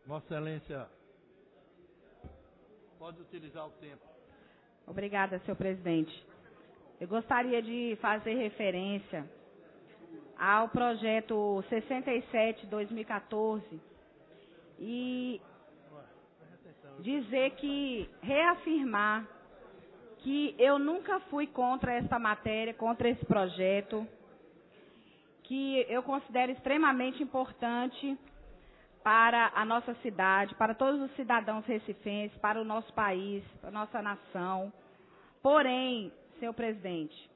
Vossa Excelência, pode utilizar o tempo. Obrigada, senhor presidente. Eu gostaria de fazer referência ao projeto 67/2014 e dizer que, reafirmar que eu nunca fui contra essa matéria, contra esse projeto, que eu considero extremamente importante para a nossa cidade, para todos os cidadãos recifenses, para o nosso país, para a nossa nação. Porém, senhor presidente,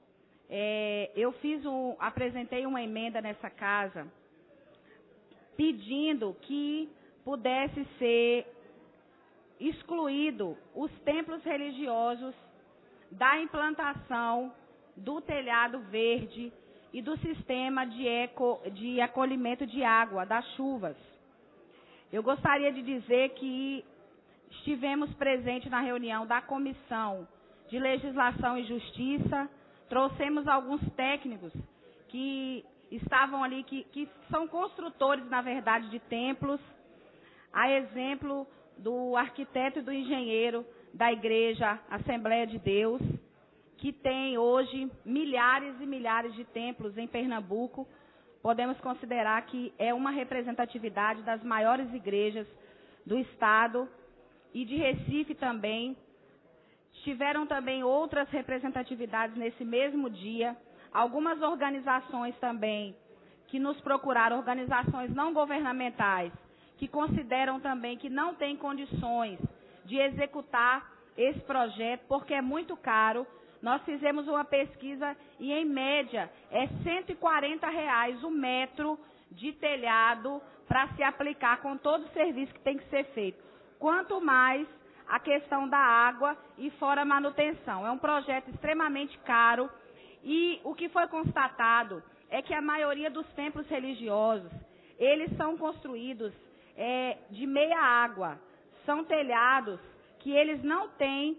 apresentei uma emenda nessa casa pedindo que pudesse ser excluído os templos religiosos da implantação do telhado verde e do sistema de acolhimento de água, das chuvas. Eu gostaria de dizer que estivemos presentes na reunião da Comissão de Legislação e Justiça, trouxemos alguns técnicos que estavam ali, que são construtores, na verdade, de templos, a exemplo do arquiteto e do engenheiro da Igreja Assembleia de Deus, que tem hoje milhares e milhares de templos em Pernambuco. Podemos considerar que é uma representatividade das maiores igrejas do Estado e de Recife também. Tiveram também outras representatividades nesse mesmo dia, algumas organizações também que nos procuraram, organizações não governamentais, que consideram também que não têm condições de executar esse projeto, porque é muito caro. Nós fizemos uma pesquisa e, em média, é R$ 140 o metro de telhado para se aplicar com todo o serviço que tem que ser feito. Quanto mais a questão da água e fora a manutenção. É um projeto extremamente caro e o que foi constatado é que a maioria dos templos religiosos, eles são construídos de meia água. São telhados que eles não têm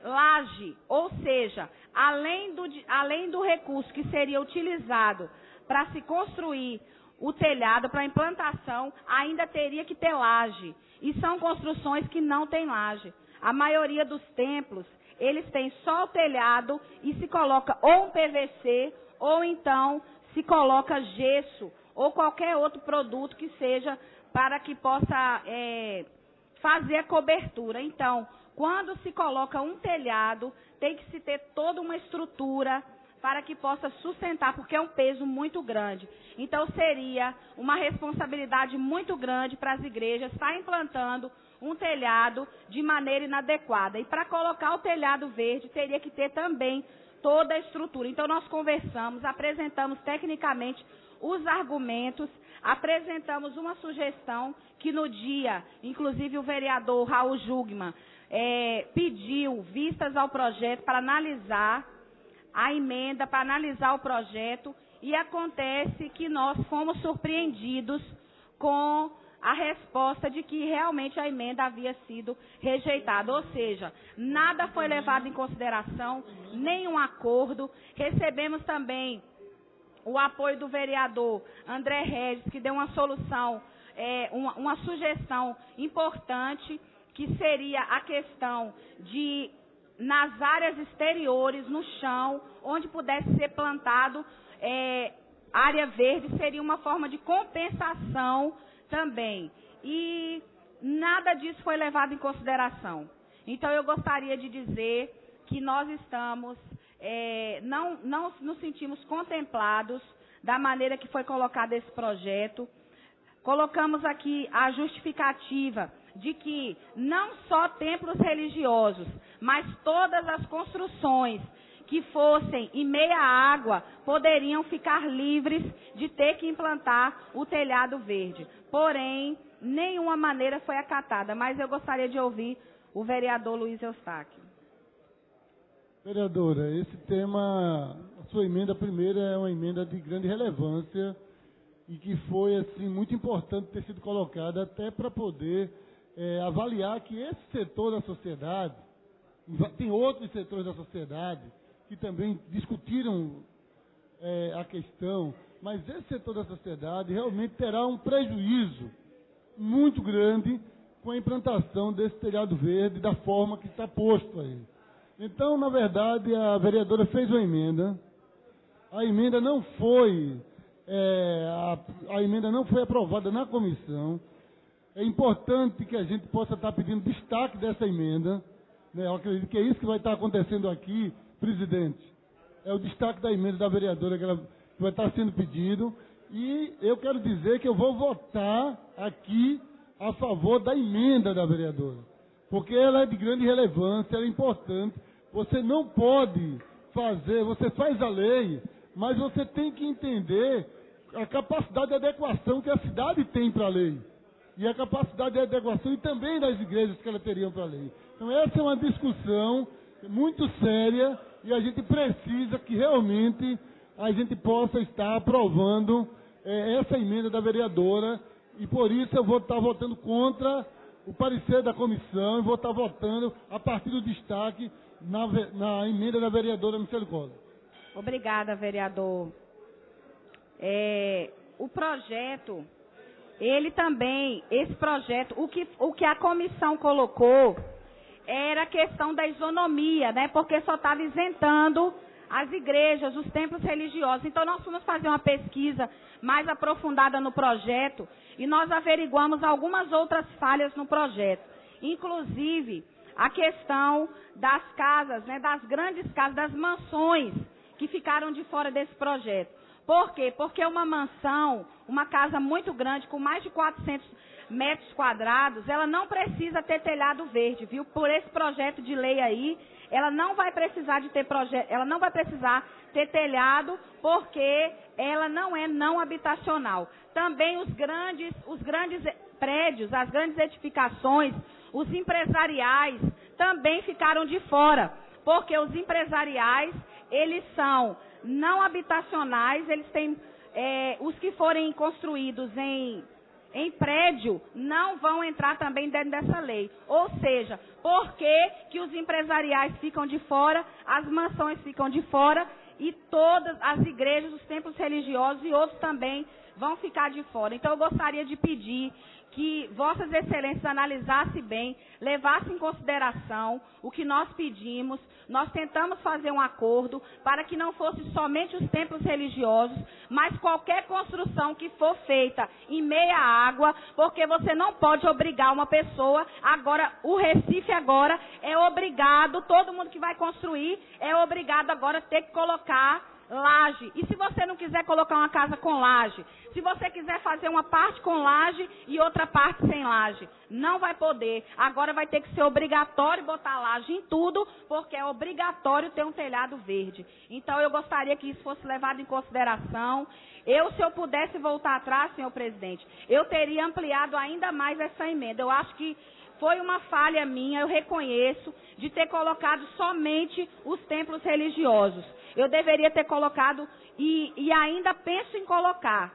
laje, ou seja, além do recurso que seria utilizado para se construir o telhado, para a implantação, ainda teria que ter laje. E são construções que não têm laje. A maioria dos templos, eles têm só o telhado e se coloca ou um PVC, ou então se coloca gesso, ou qualquer outro produto que seja para que possa fazer a cobertura. Então, quando se coloca um telhado, tem que se ter toda uma estrutura para que possa sustentar, porque é um peso muito grande. Então, seria uma responsabilidade muito grande para as igrejas estar implantando um telhado de maneira inadequada. E para colocar o telhado verde, teria que ter também toda a estrutura. Então, nós conversamos, apresentamos tecnicamente os argumentos, apresentamos uma sugestão que no dia, inclusive o vereador Raul Jugman, pediu vistas ao projeto para analisar a emenda, para analisar o projeto, e acontece que nós fomos surpreendidos com a resposta de que realmente a emenda havia sido rejeitada, ou seja, nada foi levado em consideração, nenhum acordo. Recebemos também o apoio do vereador André Regis, que deu uma solução, uma sugestão importante, que seria a questão de, nas áreas exteriores, no chão, onde pudesse ser plantado área verde, seria uma forma de compensação também. E nada disso foi levado em consideração. Então, eu gostaria de dizer que nós estamos, não nos sentimos contemplados da maneira que foi colocado esse projeto. Colocamos aqui a justificativa de que não só templos religiosos, mas todas as construções que fossem em meia água poderiam ficar livres de ter que implantar o telhado verde. Porém, nenhuma maneira foi acatada, mas eu gostaria de ouvir o vereador Luiz Eustáquio. Vereadora, esse tema, a sua emenda primeira é uma emenda de grande relevância e que foi assim muito importante ter sido colocada até para poder avaliar que esse setor da sociedade, tem outros setores da sociedade que também discutiram a questão, mas esse setor da sociedade realmente terá um prejuízo muito grande com a implantação desse telhado verde da forma que está posto aí. Então, na verdade, a vereadora fez uma emenda. A emenda não foi aprovada na comissão. É importante que a gente possa estar pedindo destaque dessa emenda, né? Eu acredito que é isso que vai estar acontecendo aqui, presidente. É o destaque da emenda da vereadora que vai estar sendo pedido. E eu quero dizer que eu vou votar aqui a favor da emenda da vereadora, porque ela é de grande relevância, ela é importante. Você não pode fazer, você faz a lei, mas você tem que entender a capacidade de adequação que a cidade tem para a lei, e a capacidade de adequação e também das igrejas que ela teriam para a lei. Então essa é uma discussão muito séria e a gente precisa que realmente a gente possa estar aprovando essa emenda da vereadora, e por isso eu vou estar votando contra o parecer da comissão e vou estar votando a partir do destaque na emenda da vereadora Misericórdia. Obrigada, vereador. O projeto, ele também, esse projeto, o que a comissão colocou era a questão da isonomia, né? Porque só estava isentando as igrejas, os templos religiosos. Então, nós fomos fazer uma pesquisa mais aprofundada no projeto e nós averiguamos algumas outras falhas no projeto. Inclusive, a questão das casas, né, das grandes casas, das mansões que ficaram de fora desse projeto. Por quê? Porque uma mansão, uma casa muito grande, com mais de 400 metros quadrados, ela não precisa ter telhado verde, viu? Por esse projeto de lei aí, ela não vai precisar ter telhado, porque ela não é não habitacional. Também os grandes prédios, as grandes edificações, os empresariais também ficaram de fora, porque os empresariais, eles são não habitacionais, eles têm, os que forem construídos em prédio não vão entrar também dentro dessa lei. Ou seja, por que os empresariais ficam de fora, as mansões ficam de fora e todas as igrejas, os templos religiosos e outros também vão ficar de fora. Então, eu gostaria de pedir que Vossas Excelências analisassem bem, levassem em consideração o que nós pedimos. Nós tentamos fazer um acordo para que não fosse somente os templos religiosos, mas qualquer construção que for feita em meia água, porque você não pode obrigar uma pessoa. Agora, o Recife agora é obrigado, todo mundo que vai construir é obrigado agora a ter que colocar laje. E se você não quiser colocar uma casa com laje, se você quiser fazer uma parte com laje e outra parte sem laje, não vai poder. Agora vai ter que ser obrigatório botar laje em tudo, porque é obrigatório ter um telhado verde. Então eu gostaria que isso fosse levado em consideração. Se eu pudesse voltar atrás, senhor presidente, eu teria ampliado ainda mais essa emenda. Eu acho que foi uma falha minha, eu reconheço, de ter colocado somente os templos religiosos. Eu deveria ter colocado, e ainda penso em colocar,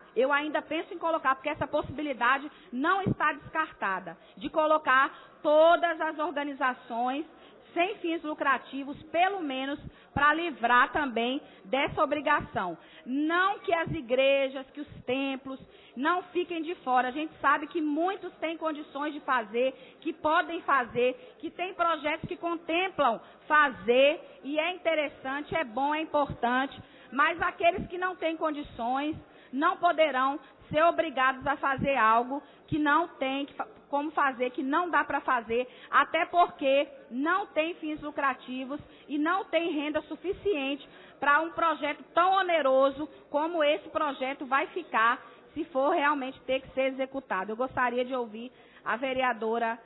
porque essa possibilidade não está descartada, de colocar todas as organizações sem fins lucrativos, pelo menos para livrar também dessa obrigação. Não que as igrejas, que os templos não fiquem de fora. A gente sabe que muitos têm condições de fazer, que podem fazer, que tem projetos que contemplam fazer, e é interessante, é bom, é importante, mas aqueles que não têm condições não poderão ser obrigados a fazer algo que não tem como fazer, que não dá para fazer, até porque não tem fins lucrativos e não tem renda suficiente para um projeto tão oneroso como esse projeto vai ficar, se for realmente ter que ser executado. Eu gostaria de ouvir a vereadora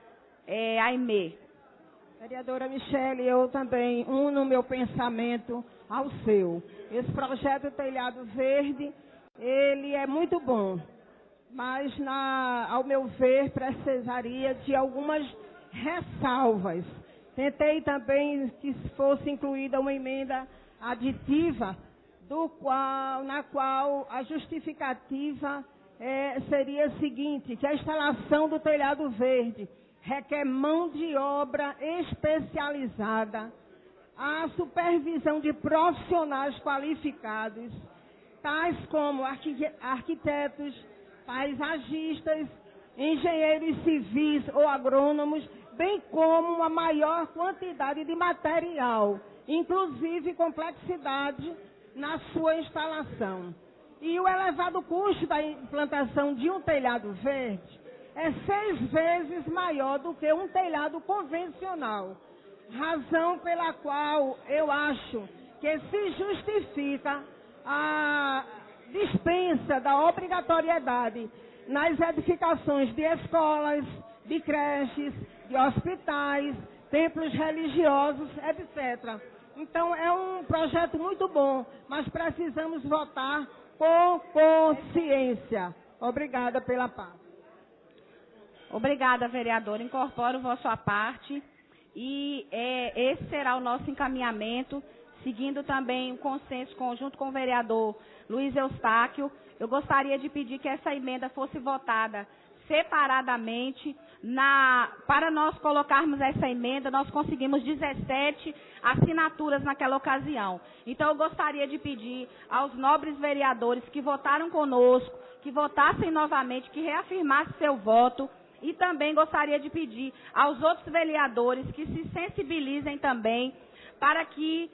Aimee. Vereadora Michele, eu também uno o meu pensamento ao seu. Esse projeto Telhado Verde, ele é muito bom, mas, ao meu ver, precisaria de algumas ressalvas. Tentei também que fosse incluída uma emenda aditiva, na qual a justificativa seria a seguinte, que a instalação do telhado verde requer mão de obra especializada, a supervisão de profissionais qualificados, tais como arquitetos, paisagistas, engenheiros civis ou agrônomos, bem como uma maior quantidade de material, inclusive complexidade na sua instalação. E o elevado custo da implantação de um telhado verde é 6 vezes maior do que um telhado convencional, razão pela qual eu acho que se justifica a dispensa da obrigatoriedade nas edificações de escolas, de creches, de hospitais, templos religiosos, etc. Então, é um projeto muito bom, mas precisamos votar com consciência. Obrigada pela paz. Obrigada, vereadora. Incorporo vossa parte e esse será o nosso encaminhamento, seguindo também o consenso conjunto com o vereador Luiz Eustáquio. Eu gostaria de pedir que essa emenda fosse votada separadamente. Para nós colocarmos essa emenda, nós conseguimos 17 assinaturas naquela ocasião. Então, eu gostaria de pedir aos nobres vereadores que votaram conosco, que votassem novamente, que reafirmassem seu voto. E também gostaria de pedir aos outros vereadores que se sensibilizem também para que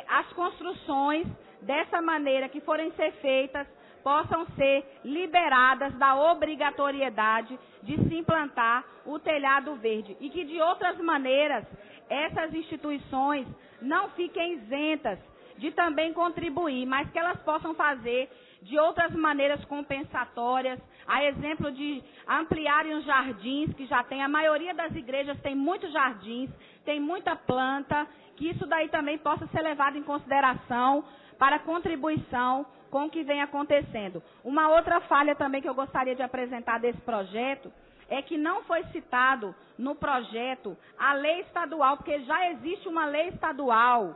as construções, dessa maneira que forem ser feitas, possam ser liberadas da obrigatoriedade de se implantar o telhado verde. E que, de outras maneiras, essas instituições não fiquem isentas de também contribuir, mas que elas possam fazer de outras maneiras compensatórias, a exemplo de ampliarem os jardins, que já tem, a maioria das igrejas tem muitos jardins, tem muita planta, que isso daí também possa ser levado em consideração para contribuição com o que vem acontecendo. Uma outra falha também que eu gostaria de apresentar desse projeto é que não foi citado no projeto a lei estadual, porque já existe uma lei estadual.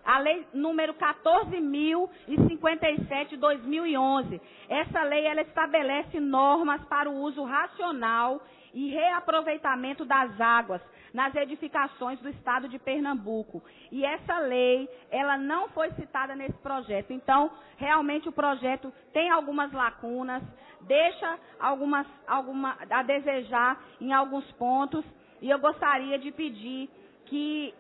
A lei número 14.057 de 2011. Essa lei, ela estabelece normas para o uso racional e reaproveitamento das águas nas edificações do estado de Pernambuco. E essa lei, ela não foi citada nesse projeto. Então, realmente o projeto tem algumas lacunas, deixa a desejar em alguns pontos, e eu gostaria de pedir que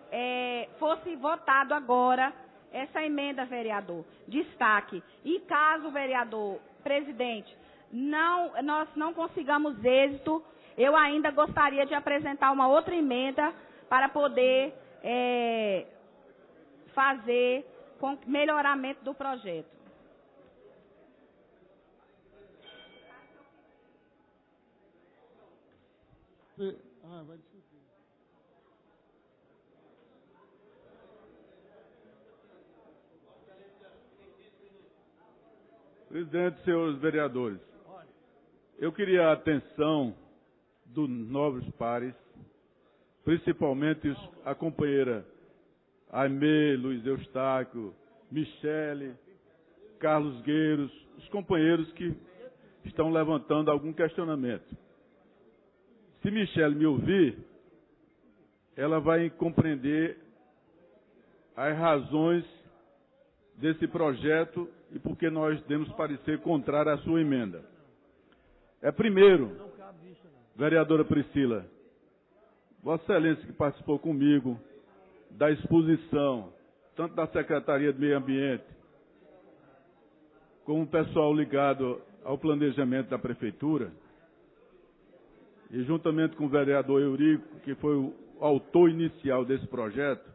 fosse votado agora essa emenda, vereador. Destaque. E caso, vereador, presidente, nós não consigamos êxito, eu ainda gostaria de apresentar uma outra emenda para poder fazer com melhoramento do projeto. Vai discutir. Presidente, senhores vereadores, eu queria a atenção dos nobres pares, principalmente a companheira Aimee, Luiz Eustáquio, Michele, Carlos Gueiros, os companheiros que estão levantando algum questionamento. Se Michele me ouvir, ela vai compreender as razões desse projeto e por que nós demos parecer contrário à sua emenda. Primeiro, vereadora Priscila, Vossa Excelência que participou comigo da exposição, tanto da Secretaria de Meio Ambiente, como o pessoal ligado ao planejamento da Prefeitura, e juntamente com o vereador Eurico, que foi o autor inicial desse projeto,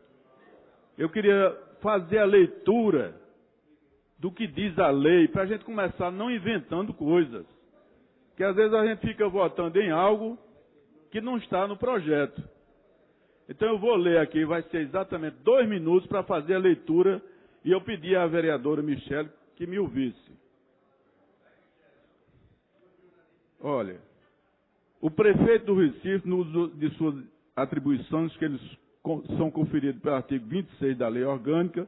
eu queria fazer a leitura do que diz a lei, para a gente começar não inventando coisas. Que às vezes a gente fica votando em algo que não está no projeto. Então eu vou ler aqui, vai ser exatamente 2 minutos para fazer a leitura, e eu pedi à vereadora Michele que me ouvisse. Olha, o prefeito do Recife, no uso de suas atribuições que eles são conferidas pelo artigo 26 da Lei Orgânica,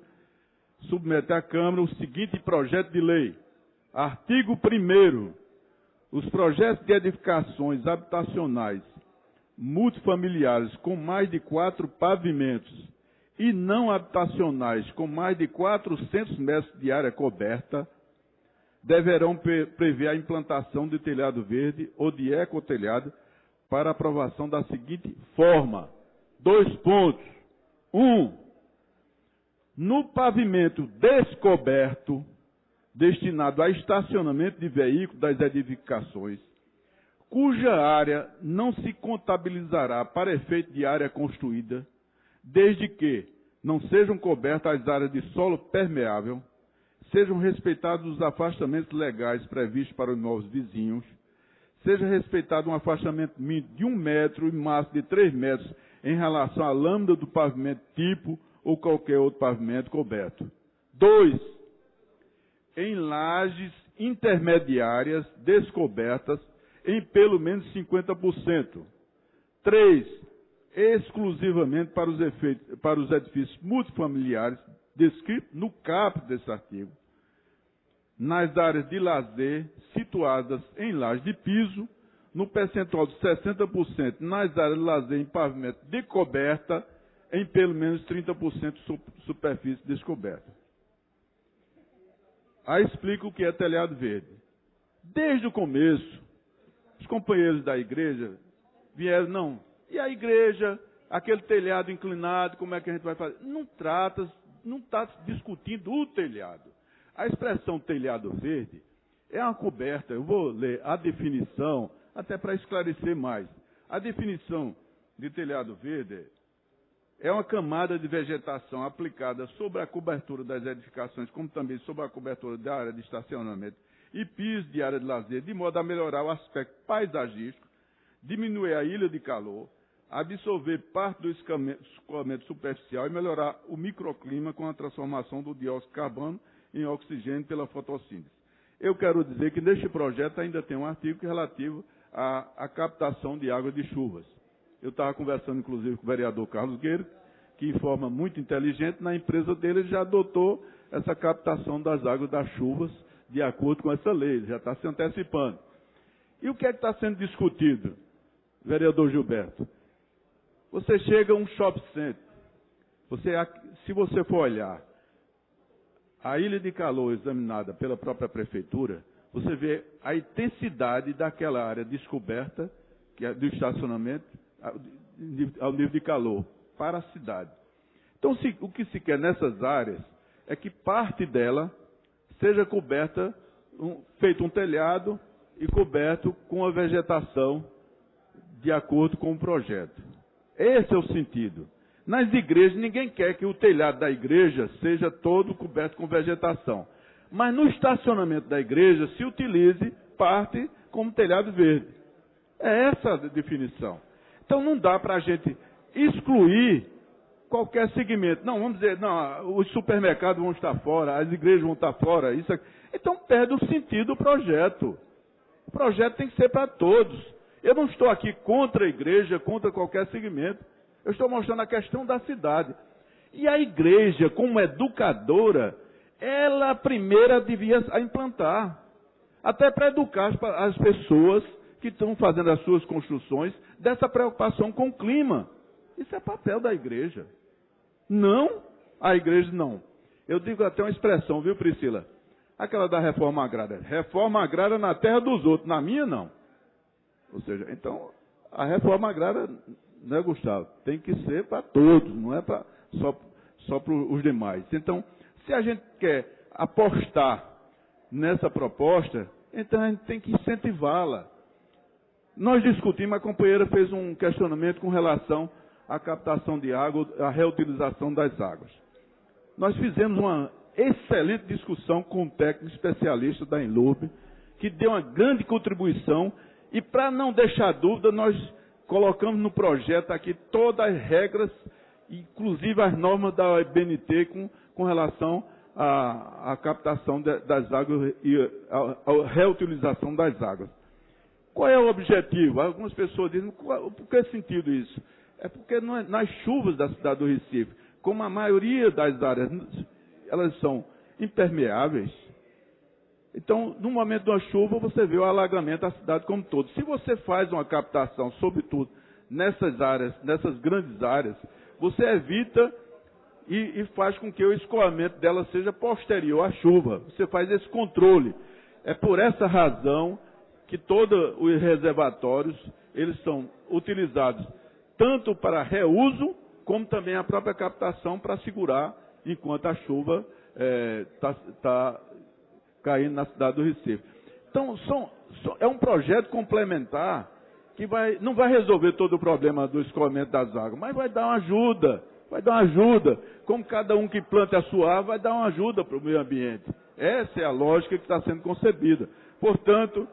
submete à Câmara o seguinte projeto de lei. Artigo 1º. Os projetos de edificações habitacionais multifamiliares com mais de 4 pavimentos e não habitacionais com mais de 400 metros de área coberta deverão prever a implantação de telhado verde ou de ecotelhado para aprovação da seguinte forma. 2 pontos. 1. No pavimento descoberto, destinado a estacionamento de veículos das edificações, cuja área não se contabilizará para efeito de área construída, desde que não sejam cobertas as áreas de solo permeável, sejam respeitados os afastamentos legais previstos para os novos vizinhos, seja respeitado um afastamento mínimo de 1 metro e máximo de 3 metros em relação à lâmina do pavimento tipo ou qualquer outro pavimento coberto. 2. Em lajes intermediárias descobertas em pelo menos 50%. 3. Exclusivamente para os edifícios multifamiliares descritos no caput desse artigo, nas áreas de lazer situadas em laje de piso, no percentual de 60% nas áreas de lazer em pavimento de coberta, em pelo menos 30% de superfície descoberta. Aí explica o que é telhado verde. Desde o começo, os companheiros da igreja vieram, não, e a igreja, aquele telhado inclinado, como é que a gente vai fazer? Não está discutindo o telhado. A expressão telhado verde é uma coberta, eu vou ler a definição, até para esclarecer mais. A definição de telhado verde é uma camada de vegetação aplicada sobre a cobertura das edificações, como também sobre a cobertura da área de estacionamento e piso de área de lazer, de modo a melhorar o aspecto paisagístico, diminuir a ilha de calor, absorver parte do escoamento superficial e melhorar o microclima com a transformação do dióxido de carbono em oxigênio pela fotossíntese. Eu quero dizer que neste projeto ainda tem um artigo relativo à captação de água de chuvas. Eu estava conversando, inclusive, com o vereador Carlos Gueiro, que, em forma muito inteligente, na empresa dele já adotou essa captação das águas das chuvas de acordo com essa lei, ele já está se antecipando. E o que é que está sendo discutido, vereador Gilberto? Você chega a um shopping center, se você for olhar a ilha de calor examinada pela própria prefeitura, você vê a intensidade daquela área descoberta, que é do estacionamento, ao nível de calor, para a cidade. Então, o que se quer nessas áreas é que parte dela seja coberta, feito um telhado e coberto com a vegetação de acordo com o projeto. Esse é o sentido. Nas igrejas, ninguém quer que o telhado da igreja seja todo coberto com vegetação. Mas no estacionamento da igreja se utilize parte como telhado verde. É essa a definição. Então não dá para a gente excluir qualquer segmento. Não, vamos dizer, não, os supermercados vão estar fora, as igrejas vão estar fora, isso aqui. Então perde o sentido do projeto. O projeto tem que ser para todos. Eu não estou aqui contra a igreja, contra qualquer segmento. Eu estou mostrando a questão da cidade. E a igreja, como educadora, ela primeira devia implantar. Até para educar as pessoas que estão fazendo as suas construções dessa preocupação com o clima. Isso é papel da igreja. Não, a igreja não. Eu digo até uma expressão, viu, Priscila? Aquela da reforma agrária. Reforma agrária na terra dos outros, na minha não. Ou seja, então, a reforma agrária, né, Gustavo? Tem que ser para todos, não é só para os demais. Então, se a gente quer apostar nessa proposta, então a gente tem que incentivá-la. Nós discutimos, a companheira fez um questionamento com relação à captação de água, à reutilização das águas. Nós fizemos uma excelente discussão com um técnico especialista da Enlurb, que deu uma grande contribuição, e para não deixar dúvida, nós colocamos no projeto aqui todas as regras, inclusive as normas da OBNT com relação à captação das águas e à reutilização das águas. Qual é o objetivo? Algumas pessoas dizem, por que sentido isso? É porque nas chuvas da cidade do Recife, como a maioria das áreas, elas são impermeáveis, então, no momento da chuva, você vê o alagamento da cidade como um todo. Se você faz uma captação, sobretudo, nessas áreas, nessas grandes áreas, você evita e faz com que o escoamento dela seja posterior à chuva. Você faz esse controle. É por essa razão que todos os reservatórios, eles são utilizados tanto para reuso, como também a própria captação para segurar enquanto a chuva está caindo na cidade do Recife. Então, é um projeto complementar que não vai resolver todo o problema do escoamento das águas, mas vai dar uma ajuda, como cada um que planta a sua árvore vai dar uma ajuda para o meio ambiente. Essa é a lógica que está sendo concebida. Portanto,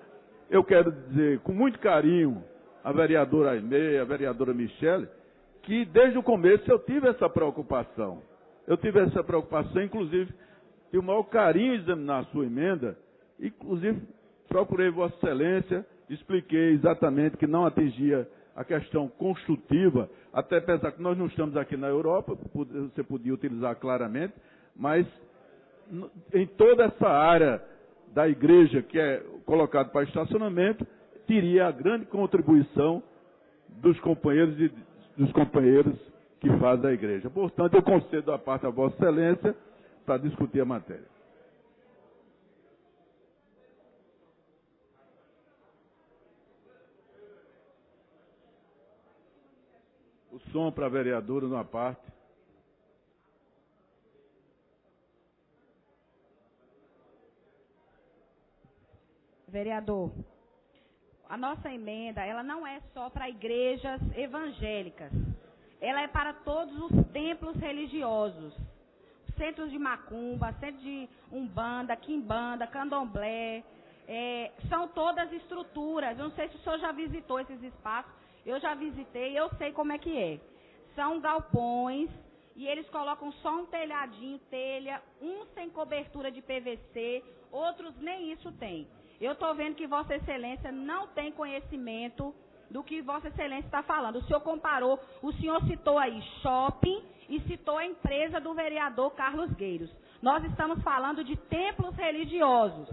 eu quero dizer com muito carinho a vereadora Aimee, a vereadora Michele, que desde o começo eu tive essa preocupação. Inclusive, tive o maior carinho em examinar a sua emenda, inclusive procurei Vossa Excelência, expliquei exatamente que não atingia a questão construtiva, até pensar que nós não estamos aqui na Europa, você podia utilizar claramente, mas em toda essa área da igreja que é colocado para estacionamento, teria a grande contribuição dos companheiros que fazem a igreja. Portanto, eu concedo a parte a Vossa Excelência para discutir a matéria. O som para a vereadora numa parte. Vereador, a nossa emenda, ela não é só para igrejas evangélicas. Ela é para todos os templos religiosos. Centros de macumba, centros de umbanda, quimbanda, candomblé. São todas estruturas. Eu não sei se o senhor já visitou esses espaços. Eu já visitei, eu sei como é que é. São galpões e eles colocam só um telhadinho, telha, uns sem cobertura de PVC, outros nem isso tem. Eu estou vendo que Vossa Excelência não tem conhecimento do que Vossa Excelência está falando. O senhor comparou, o senhor citou aí shopping e citou a empresa do vereador Carlos Gueiros. Nós estamos falando de templos religiosos.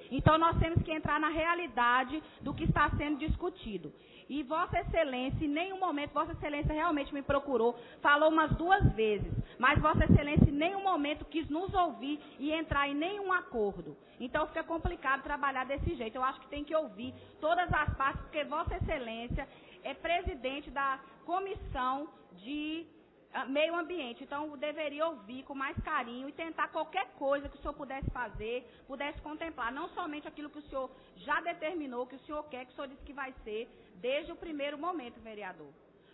Então, nós temos que entrar na realidade do que está sendo discutido. E Vossa Excelência, em nenhum momento, Vossa Excelência realmente me procurou, falou umas 2 vezes, mas Vossa Excelência em nenhum momento quis nos ouvir e entrar em nenhum acordo. Então fica complicado trabalhar desse jeito. Eu acho que tem que ouvir todas as partes, porque Vossa Excelência é presidente da Comissão de Meio Ambiente. Então eu deveria ouvir com mais carinho e tentar qualquer coisa que o senhor pudesse fazer, pudesse contemplar, não somente aquilo que o senhor já determinou, que o senhor quer, que o senhor disse que vai ser, desde o primeiro momento, vereador.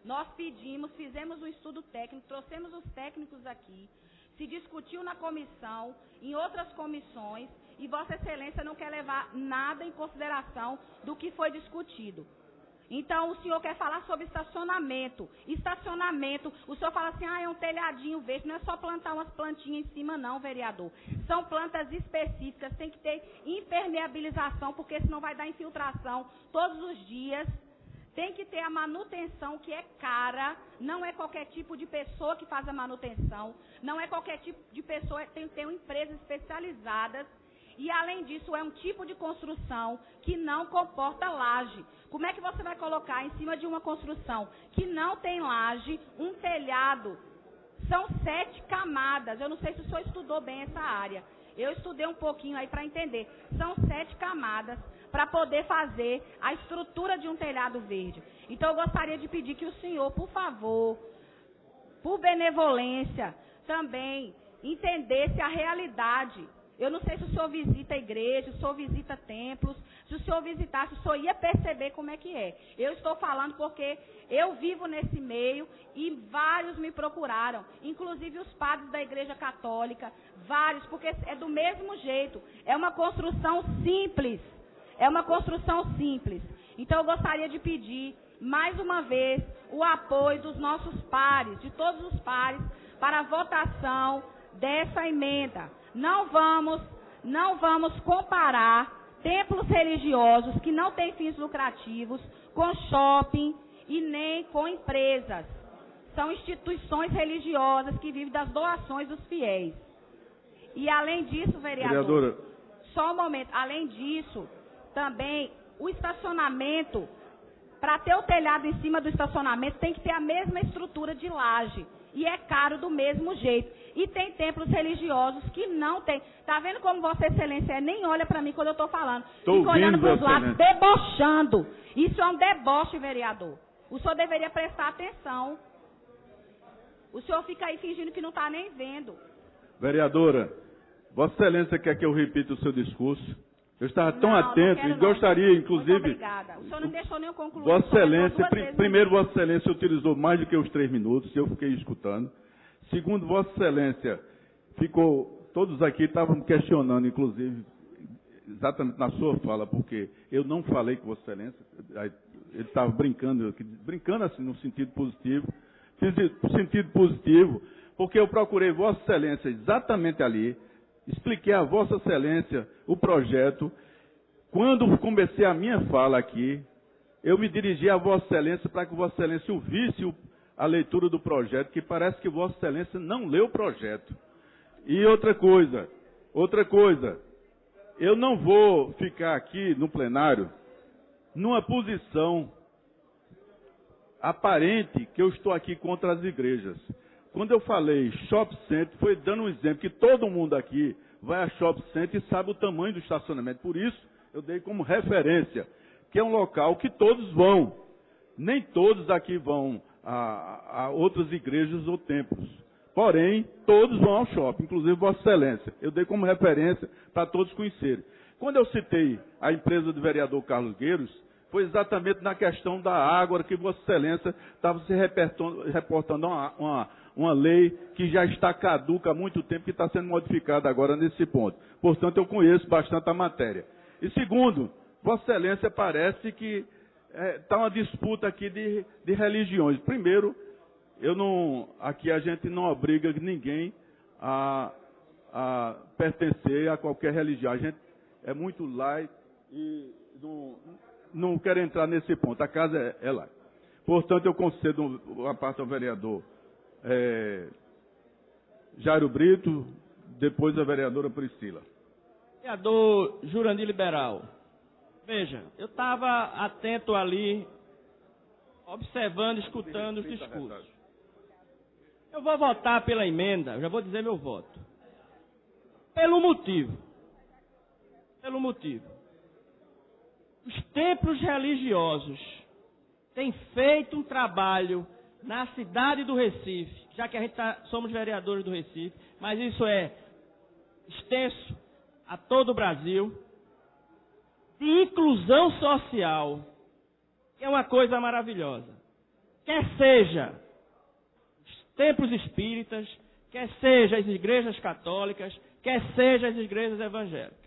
Nós pedimos, fizemos um estudo técnico, trouxemos os técnicos aqui, se discutiu na comissão, em outras comissões, e Vossa Excelência não quer levar nada em consideração do que foi discutido. Então, o senhor quer falar sobre estacionamento. Estacionamento, o senhor fala assim, é um telhadinho verde, não é só plantar umas plantinhas em cima não, vereador. São plantas específicas, tem que ter impermeabilização, porque senão vai dar infiltração todos os dias. Tem que ter a manutenção, que é cara, não é qualquer tipo de pessoa que faz a manutenção, não é qualquer tipo de pessoa, tem que ter empresas especializadas. E, além disso, é um tipo de construção que não comporta laje. Como é que você vai colocar em cima de uma construção que não tem laje, um telhado? São 7 camadas. Eu não sei se o senhor estudou bem essa área. Eu estudei um pouquinho aí para entender. São 7 camadas para poder fazer a estrutura de um telhado verde. Então, eu gostaria de pedir que o senhor, por favor, por benevolência, também entendesse a realidade. Eu não sei se o senhor visita a igreja, se o senhor visita templos, se o senhor visitasse, o senhor ia perceber como é que é. Eu estou falando porque eu vivo nesse meio e vários me procuraram, inclusive os padres da igreja católica, vários, porque é do mesmo jeito, é uma construção simples, Então eu gostaria de pedir, mais uma vez, o apoio dos nossos pares, de todos os pares, para a votação dessa emenda. Não vamos comparar templos religiosos que não têm fins lucrativos com shopping e nem com empresas. São instituições religiosas que vivem das doações dos fiéis. E além disso, vereadora, só um momento, além disso, também o estacionamento, para ter o telhado em cima do estacionamento, tem que ter a mesma estrutura de laje. e é caro do mesmo jeito. E tem templos religiosos que não tem. Tá vendo como Vossa Excelência nem olha para mim quando eu estou falando? Fica olhando para os lados, debochando. Isso é um deboche, vereador. O senhor deveria prestar atenção. O senhor fica aí fingindo que não está nem vendo. Vereadora, Vossa Excelência quer que eu repita o seu discurso? Eu estava tão atento e gostaria, inclusive... Muito obrigada. O senhor não deixou nem eu concluir. Vossa Excelência, primeiro, Vossa Excelência utilizou mais do que os 3 minutos, eu fiquei escutando. Segundo, Vossa Excelência ficou... Todos aqui estavam questionando, inclusive, exatamente na sua fala, porque eu não falei com Vossa Excelência, ele estava brincando assim, no sentido positivo, porque eu procurei Vossa Excelência exatamente ali, expliquei a Vossa Excelência o projeto. Quando comecei a minha fala aqui, eu me dirigi a Vossa Excelência para que Vossa Excelência ouvisse a leitura do projeto, que parece que Vossa Excelência não leu o projeto. E outra coisa, eu não vou ficar aqui no plenário numa posição aparente que eu estou aqui contra as igrejas. Quando eu falei shopping center, foi dando um exemplo que todo mundo aqui vai a shopping center e sabe o tamanho do estacionamento. Por isso, eu dei como referência, que é um local que todos vão. Nem todos aqui vão a outras igrejas ou templos. Porém, todos vão ao shopping, inclusive Vossa Excelência. Eu dei como referência para todos conhecerem. Quando eu citei a empresa do vereador Carlos Gueiros, foi exatamente na questão da água que Vossa Excelência estava se reportando uma lei que já está caduca há muito tempo, que está sendo modificada agora nesse ponto. Portanto, eu conheço bastante a matéria. E segundo, Vossa Excelência parece que está uma disputa aqui de religiões. Primeiro, aqui a gente não obriga ninguém a pertencer a qualquer religião. A gente é muito laico e não quero entrar nesse ponto. A casa é lá. Portanto, eu concedo a parte ao vereador Jairo Brito, depois a vereadora Priscila. Vereador Jurandir Liberal, veja, eu estava atento ali, observando, escutando os discursos. Eu vou votar pela emenda, eu já vou dizer meu voto. Pelo motivo. Os templos religiosos têm feito um trabalho na cidade do Recife, já que a gente somos vereadores do Recife, mas isso é extenso a todo o Brasil, de inclusão social, que é uma coisa maravilhosa. Quer seja os templos espíritas, quer seja as igrejas católicas, quer seja as igrejas evangélicas.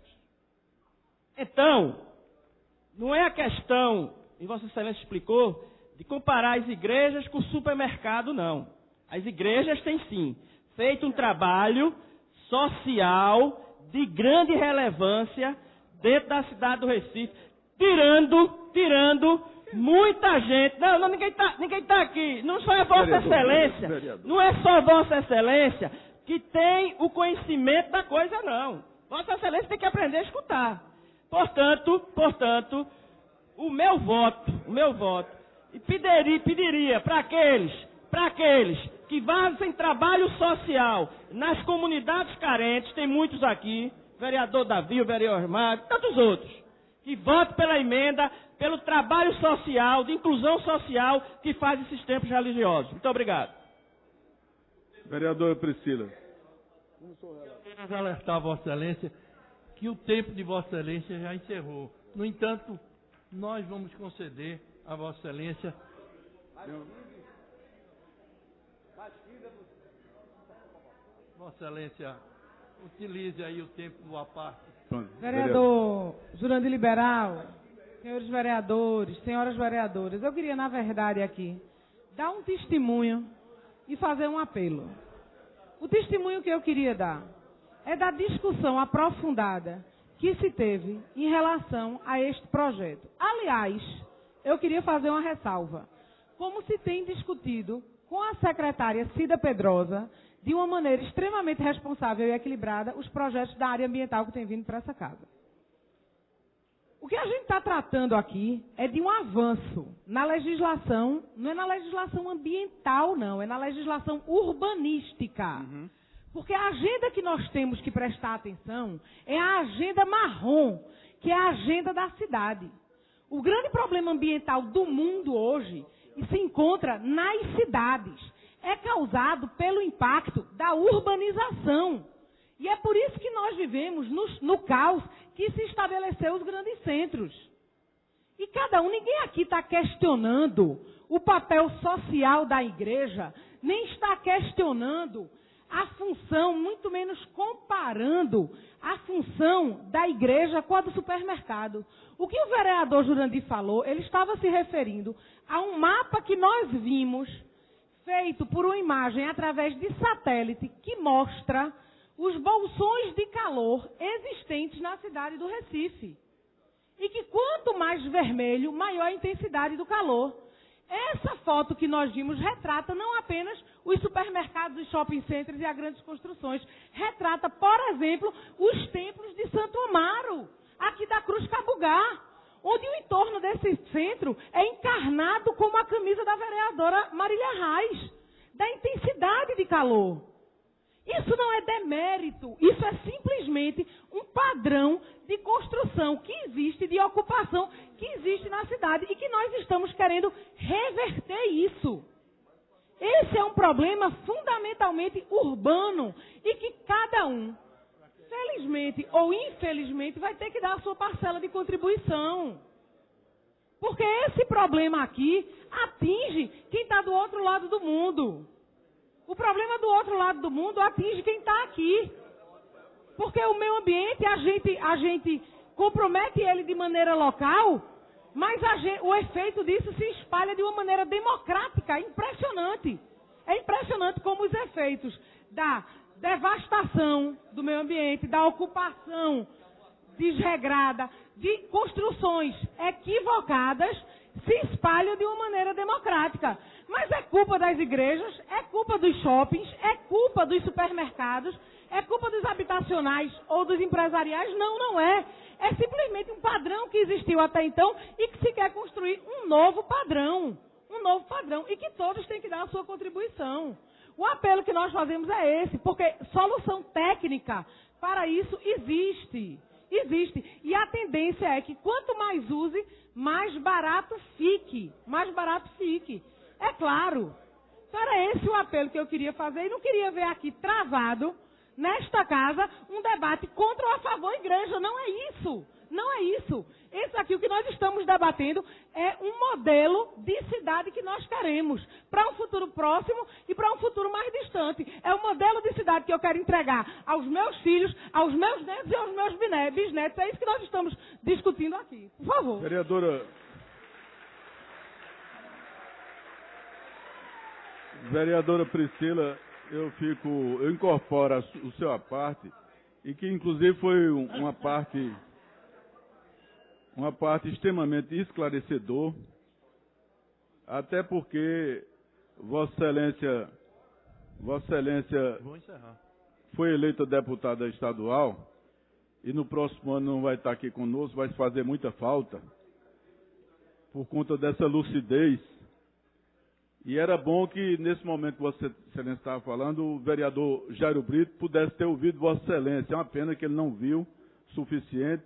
Então, não é a questão, e Vossa Excelência explicou, de comparar as igrejas com o supermercado, não. As igrejas têm, sim, feito um trabalho social de grande relevância dentro da cidade do Recife, tirando muita gente. Não, ninguém está aqui. Não só é Vossa Excelência, não é só Vossa Excelência que tem o conhecimento da coisa, não. Vossa Excelência tem que aprender a escutar. Portanto, o meu voto, e pediria para aqueles que fazem trabalho social nas comunidades carentes, tem muitos aqui, vereador Davi, o vereador Armado, tantos outros, que votem pela emenda, pelo trabalho social, de inclusão social que faz esses templos religiosos. Muito obrigado. Vereadora Priscila. Apenas alertar a Vossa Excelência que o tempo de Vossa Excelência já encerrou. No entanto, nós vamos conceder a Vossa Excelência... Vossa Excelência, utilize aí o tempo do à parte. Vereador Jurandir Liberal, senhores vereadores, senhoras vereadoras, eu queria, na verdade, aqui, dar um testemunho e fazer um apelo. O testemunho que eu queria dar é da discussão aprofundada que se teve em relação a este projeto. Aliás, eu queria fazer uma ressalva. Como se tem discutido com a secretária Cida Pedrosa, de uma maneira extremamente responsável e equilibrada, os projetos da área ambiental que têm vindo para essa casa. O que a gente está tratando aqui é de um avanço na legislação, não é na legislação ambiental, não, é na legislação urbanística. Porque a agenda que nós temos que prestar atenção é a agenda marrom, que é a agenda da cidade. O grande problema ambiental do mundo hoje se encontra nas cidades. É causado pelo impacto da urbanização. E é por isso que nós vivemos no caos que se estabeleceu os grandes centros. E ninguém aqui está questionando o papel social da igreja, nem está questionando a função, muito menos comparando a função da igreja com a do supermercado. O que o vereador Jurandir falou, ele estava se referindo a um mapa que nós vimos, feito por uma imagem através de satélite, que mostra os bolsões de calor existentes na cidade do Recife. E que quanto mais vermelho, maior a intensidade do calor. Essa foto que nós vimos retrata não apenas os supermercados, os shopping centers e as grandes construções. Retrata, por exemplo, os templos de Santo Amaro, aqui da Cruz Cabugá, onde o entorno desse centro é encarnado como a camisa da vereadora Marília Reis, da intensidade de calor. Isso não é demérito, isso é simplesmente um padrão de construção que existe, de ocupação que existe na cidade e que nós estamos querendo reverter isso. Esse é um problema fundamentalmente urbano e que cada um, felizmente ou infelizmente, vai ter que dar a sua parcela de contribuição. Porque esse problema aqui atinge quem está do outro lado do mundo. O problema do outro lado do mundo atinge quem está aqui. Porque o meio ambiente, a gente compromete ele de maneira local, mas o efeito disso se espalha de uma maneira democrática. É impressionante. É impressionante como os efeitos da devastação do meio ambiente, da ocupação desregrada, de construções equivocadas, se espalham de uma maneira democrática. Mas é culpa das igrejas, é culpa dos shoppings, é culpa dos supermercados, é culpa dos habitacionais ou dos empresariais? Não, não é. É simplesmente um padrão que existiu até então e que se quer construir um novo padrão. Um novo padrão. E que todos têm que dar a sua contribuição. O apelo que nós fazemos é esse, porque solução técnica para isso existe. Existe. E a tendência é que quanto mais use, mais barato fique. Mais barato fique. É claro. Então era esse o apelo que eu queria fazer e não queria ver aqui travado, nesta casa, um debate contra ou a favor da igreja. Não é isso. Não é isso. Esse aqui, o que nós estamos debatendo é um modelo de cidade que nós queremos para um futuro próximo e para um futuro mais distante. É o modelo de cidade que eu quero entregar aos meus filhos, aos meus netos e aos meus bisnetos. É isso que nós estamos discutindo aqui. Por favor. Vereadora Priscila, eu incorporo o seu à parte, e que inclusive foi uma parte extremamente esclarecedor, até porque Vossa Excelência foi eleita deputada estadual e no próximo ano não vai estar aqui conosco, vai fazer muita falta por conta dessa lucidez. E era bom que, nesse momento que Vossa Excelência estava falando, o vereador Jairo Brito pudesse ter ouvido Vossa Excelência. É uma pena que ele não viu o suficiente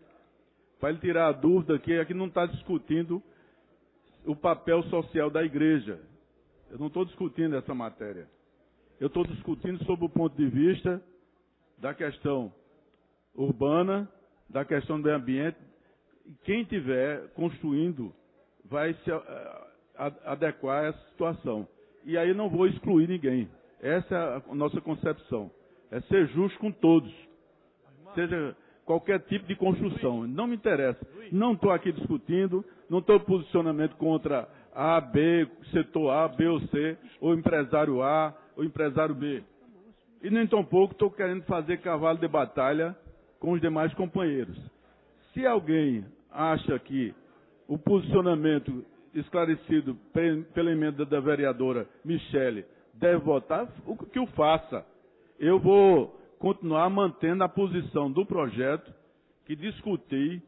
para ele tirar a dúvida que aqui não está discutindo o papel social da igreja. Eu não estou discutindo essa matéria. Eu estou discutindo sobre o ponto de vista da questão urbana, da questão do meio ambiente. Quem estiver construindo vai se adequar a essa situação. E aí não vou excluir ninguém. Essa é a nossa concepção. É ser justo com todos. Seja qualquer tipo de construção. Não me interessa. Não estou aqui discutindo, não estou posicionamento contra A, B, setor A, B ou C, ou empresário A, ou empresário B. E nem tampouco estou querendo fazer cavalo de batalha com os demais companheiros. Se alguém acha que o posicionamento esclarecido pela emenda da vereadora Michele deve votar, que o faça. Eu vou continuar mantendo a posição do projeto que discuti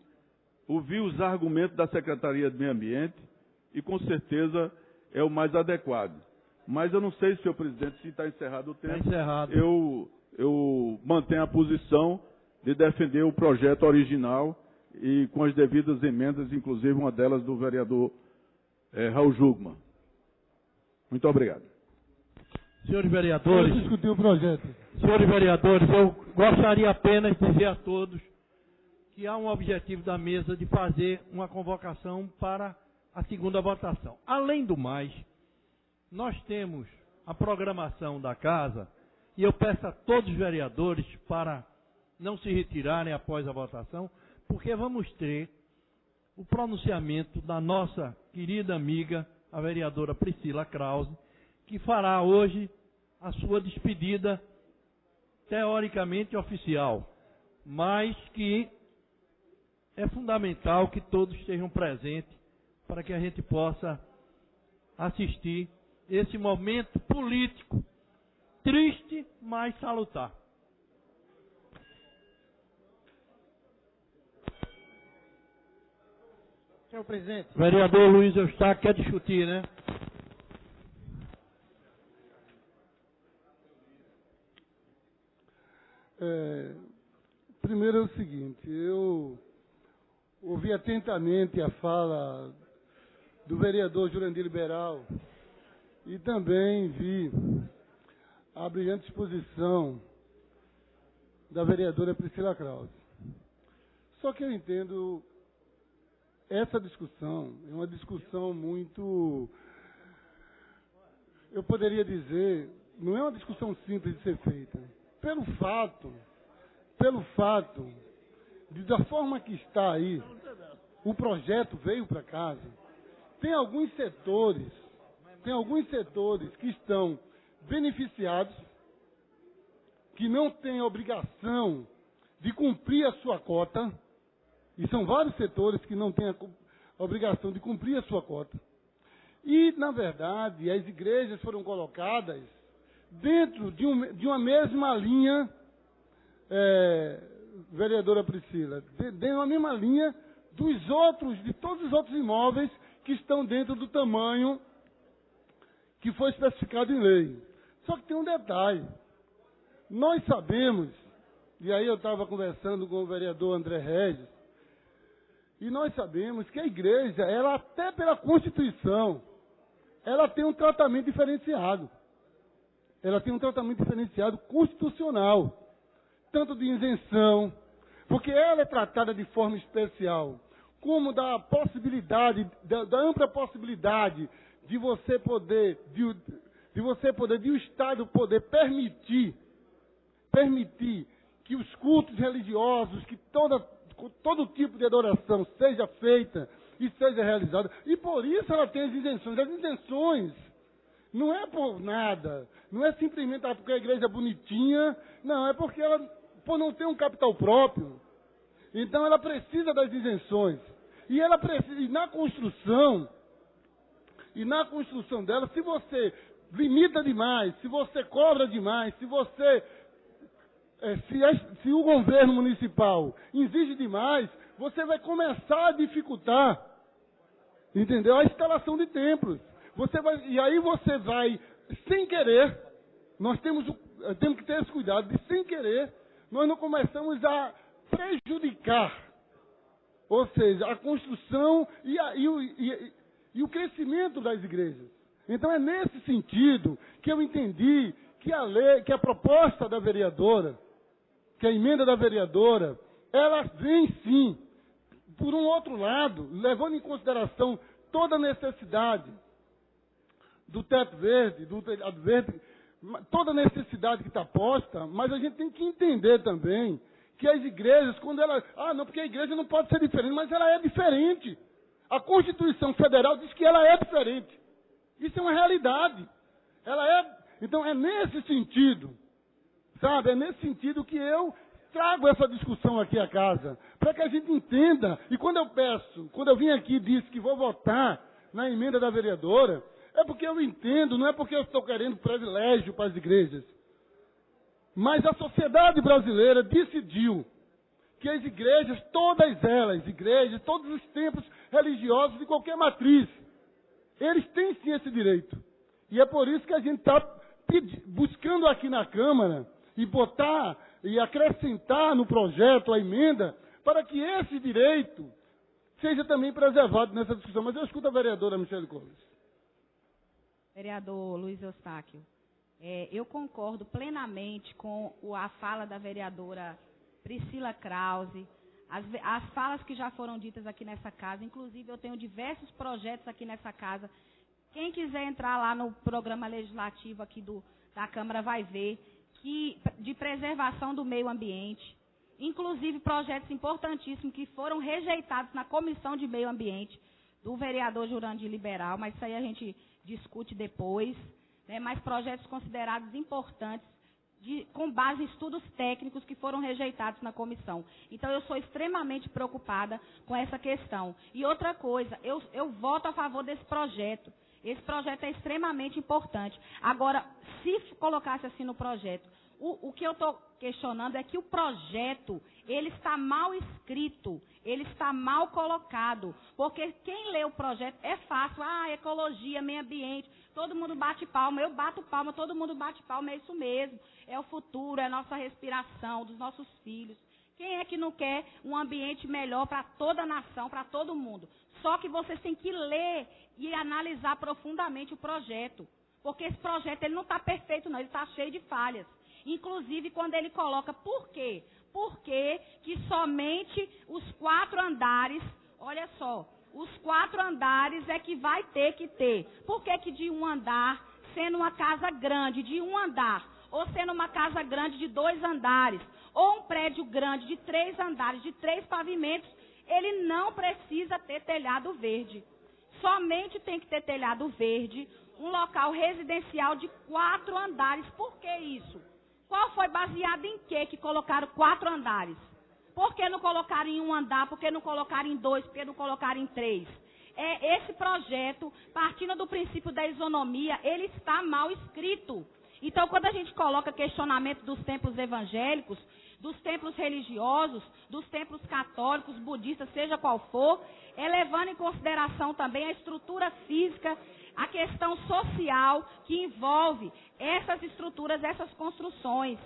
ouvi os argumentos da Secretaria de Meio Ambiente e, com certeza, é o mais adequado. Mas eu não sei, senhor presidente, se está encerrado o tempo. Está encerrado. Eu mantenho a posição de defender o projeto original e com as devidas emendas, inclusive uma delas do vereador Raul Jugman. Muito obrigado. Senhores vereadores, Vamos discutir o projeto. senhores vereadores, eu gostaria apenas de dizer a todos que há um objetivo da mesa de fazer uma convocação para a segunda votação. Além do mais, nós temos a programação da casa e eu peço a todos os vereadores para não se retirarem após a votação, porque vamos ter o pronunciamento da nossa querida amiga, a vereadora Priscila Krause, que fará hoje a sua despedida teoricamente oficial, mas que é fundamental que todos estejam presentes para que a gente possa assistir esse momento político triste, mas salutar. Senhor presidente. Vereador Luiz Eustáquio quer discutir, né? Primeiro é o seguinte, eu ouvi atentamente a fala do vereador Jurandir Liberal e também vi a brilhante exposição da vereadora Priscila Krause. Só que eu entendo essa discussão, é uma discussão muito, eu poderia dizer, não é uma discussão simples de ser feita. Pelo fato de da forma que está aí, o projeto veio para casa, tem alguns setores que estão beneficiados, que não têm obrigação de cumprir a sua cota, e são vários setores que não têm a obrigação de cumprir a sua cota. E, na verdade, as igrejas foram colocadas dentro de uma mesma linha, vereadora Priscila, de uma mesma linha de todos os outros imóveis que estão dentro do tamanho que foi especificado em lei. Só que tem um detalhe. Nós sabemos, e aí eu estava conversando com o vereador André Regis, e nós sabemos que a igreja, ela até pela Constituição, ela tem um tratamento diferenciado. Ela tem um tratamento diferenciado constitucional, tanto de isenção, porque ela é tratada de forma especial, como da possibilidade, da ampla possibilidade de você poder, de o Estado poder permitir que os cultos religiosos, que todo tipo de adoração seja feita e seja realizada. E por isso ela tem as isenções. As isenções não é por nada, não é simplesmente porque a igreja é bonitinha, não, é porque ela, por não ter um capital próprio, então ela precisa das isenções. E ela precisa, e na construção dela, se você limita demais, se você cobra demais, se o governo municipal exige demais, você vai começar a dificultar, entendeu? A instalação de templos. E aí você vai, sem querer, nós temos que ter esse cuidado de, sem querer, nós não começamos a prejudicar, ou seja, a construção e o crescimento das igrejas. Então é nesse sentido que eu entendi que a proposta da vereadora, que a emenda da vereadora, ela vem sim, por um outro lado, levando em consideração toda a necessidade do teto verde, do telhado verde, toda a necessidade que está posta, mas a gente tem que entender também que as igrejas, quando elas... não, porque a igreja não pode ser diferente, mas ela é diferente. A Constituição Federal diz que ela é diferente. Isso é uma realidade. Então é nesse sentido, sabe? É nesse sentido que eu trago essa discussão aqui à casa, para que a gente entenda. E quando eu vim aqui e disse que vou votar na emenda da vereadora, é porque eu entendo, não é porque eu estou querendo privilégio para as igrejas. Mas a sociedade brasileira decidiu que as igrejas, todas elas, igrejas, todos os templos religiosos de qualquer matriz, eles têm sim esse direito. E é por isso que a gente está buscando aqui na Câmara e botar e acrescentar no projeto a emenda para que esse direito seja também preservado nessa discussão. Mas eu escuto a vereadora Michele Coles. Vereador Luiz Eustáquio, eu concordo plenamente com a fala da vereadora Priscila Krause, as falas que já foram ditas aqui nessa casa. Inclusive, eu tenho diversos projetos aqui nessa casa. Quem quiser entrar lá no programa legislativo aqui da Câmara vai ver que de preservação do meio ambiente, inclusive projetos importantíssimos que foram rejeitados na Comissão de Meio Ambiente do vereador Jurandir Liberal, mas isso aí a gente discute depois, né? Mas projetos considerados importantes com base em estudos técnicos que foram rejeitados na comissão. Então, eu sou extremamente preocupada com essa questão. E outra coisa, eu voto a favor desse projeto. Esse projeto é extremamente importante. Agora, se colocasse assim no projeto, o que eu estou questionando é que o projeto, ele está mal escrito, ele está mal colocado. Porque quem lê o projeto é fácil, ecologia, meio ambiente, todo mundo bate palma, eu bato palma, todo mundo bate palma, é isso mesmo. É o futuro, é a nossa respiração, dos nossos filhos. Quem é que não quer um ambiente melhor para toda a nação, para todo mundo? Só que vocês têm que ler e analisar profundamente o projeto. Porque esse projeto ele não está perfeito, não, ele está cheio de falhas. Inclusive, quando ele coloca, por quê? Porque que somente os 4 andares, olha só, os 4 andares é que vai ter que ter. Por que de um andar, sendo uma casa grande de um andar, ou sendo uma casa grande de 2 andares, ou um prédio grande de 3 andares, de 3 pavimentos, ele não precisa ter telhado verde. Somente tem que ter telhado verde, um local residencial de 4 andares. Por que isso? Qual foi baseado em quê que colocaram 4 andares? Por que não colocaram em um andar? Por que não colocaram em 2? Por que não colocaram em 3? Esse projeto, partindo do princípio da isonomia, ele está mal escrito. Então, quando a gente coloca questionamento dos templos evangélicos, dos templos religiosos, dos templos católicos, budistas, seja qual for, levando em consideração também a estrutura física, a questão social que envolve essas estruturas, essas construções.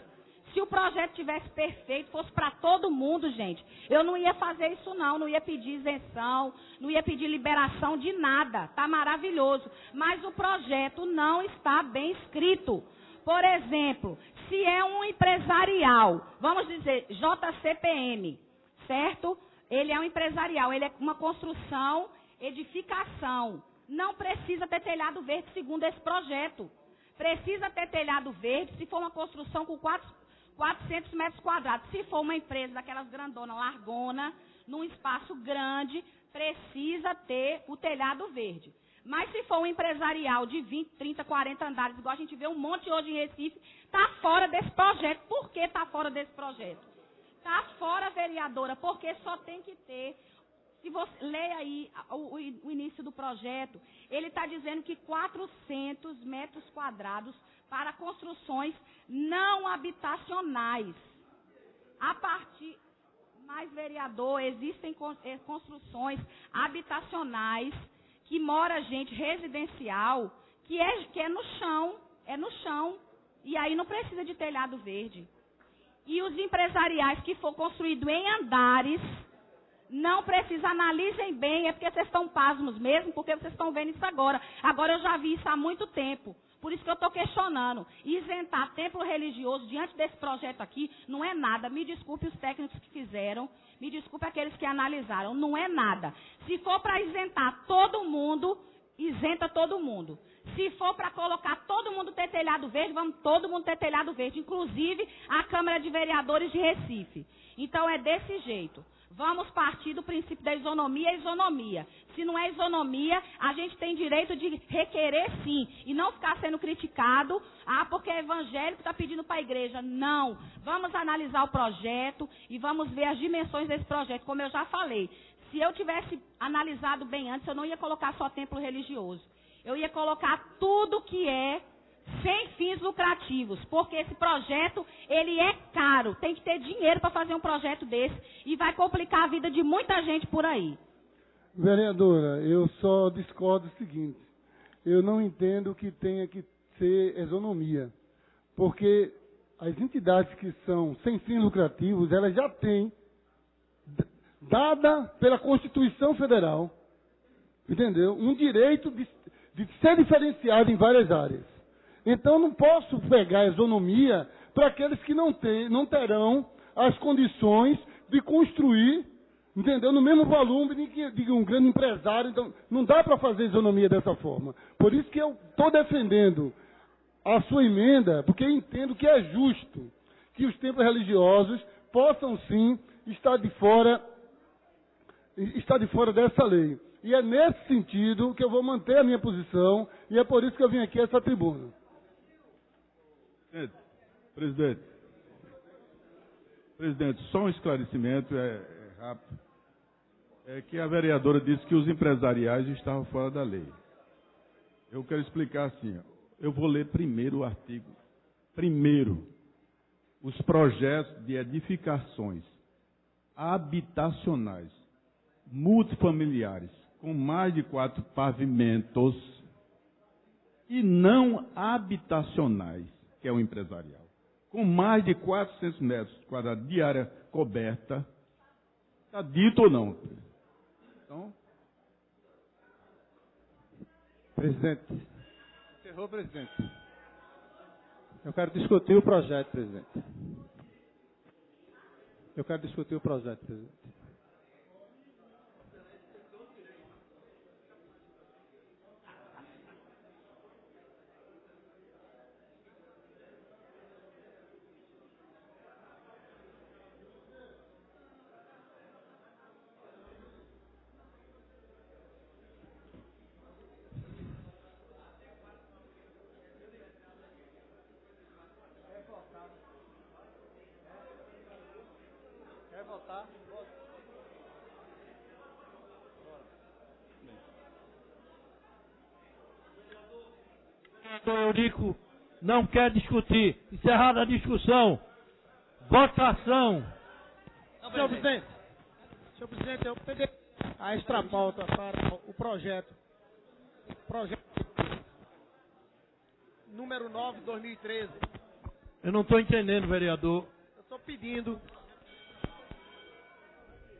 Se o projeto tivesse perfeito, fosse para todo mundo, gente, eu não ia fazer isso não ia pedir isenção, não ia pedir liberação de nada, está maravilhoso. Mas o projeto não está bem escrito. Por exemplo, se é um empresarial, vamos dizer, JCPM, certo? Ele é um empresarial, ele é uma construção, edificação. Não precisa ter telhado verde segundo esse projeto. Precisa ter telhado verde se for uma construção com 400 metros quadrados. Se for uma empresa daquelas grandonas, largona, num espaço grande, precisa ter o telhado verde. Mas se for um empresarial de 20, 30, 40 andares, igual a gente vê um monte hoje em Recife, está fora desse projeto. Por que está fora desse projeto? Está fora, vereadora, porque só tem que ter... Se você leia aí o início do projeto, ele está dizendo que 400 metros quadrados para construções não habitacionais. Mas, vereador, existem construções habitacionais que mora gente residencial, que é no chão, e aí não precisa de telhado verde. E os empresariais que for construído em andares, não precisa, analisem bem, é porque vocês estão pasmos mesmo, porque vocês estão vendo isso agora. Agora eu já vi isso há muito tempo, por isso que eu estou questionando. Isentar templo religioso diante desse projeto aqui não é nada. Me desculpe os técnicos que fizeram, me desculpe aqueles que analisaram, não é nada. Se for para isentar todo mundo, isenta todo mundo. Se for para colocar todo mundo ter telhado verde, vamos todo mundo ter telhado verde, inclusive a Câmara de Vereadores de Recife. Então é desse jeito. Vamos partir do princípio da isonomia é isonomia. Se não é isonomia, a gente tem direito de requerer sim. E não ficar sendo criticado, porque é evangélico, está pedindo para a igreja. Não. Vamos analisar o projeto e vamos ver as dimensões desse projeto. Como eu já falei, se eu tivesse analisado bem antes, eu não ia colocar só templo religioso. Eu ia colocar tudo que é sem fins lucrativos. Porque esse projeto, ele é caro. Tem que ter dinheiro para fazer um projeto desse e vai complicar a vida de muita gente por aí. Vereadora, eu só discordo do seguinte. Eu não entendo que tenha que ser isonomia, porque as entidades que são sem fins lucrativos, elas já têm, dada pela Constituição Federal, entendeu? Um direito de ser diferenciado em várias áreas. Então, não posso pegar a isonomia para aqueles que não terão as condições de construir, entendeu? No mesmo volume de um grande empresário. Então, não dá para fazer isonomia dessa forma. Por isso que eu estou defendendo a sua emenda, porque eu entendo que é justo que os templos religiosos possam, sim, estar de fora dessa lei. E é nesse sentido que eu vou manter a minha posição, e é por isso que eu vim aqui a essa tribuna. Presidente, só um esclarecimento, rápido. É que a vereadora disse que os empresariais estavam fora da lei. Eu quero explicar assim, eu vou ler primeiro o artigo. Primeiro, os projetos de edificações habitacionais, multifamiliares, com mais de 4 pavimentos e não habitacionais, que é o empresarial, com mais de 400 metros quadrados de área coberta, está dito ou não? Então, presidente, encerrou, presidente. Eu quero discutir o projeto, presidente. Quer votar? Então, Eurico não quer discutir. Encerrada a discussão. Votação. Senhor presidente, eu pedi a extrapauta para o projeto número 9, 2013. Eu não estou entendendo, vereador. Eu estou pedindo.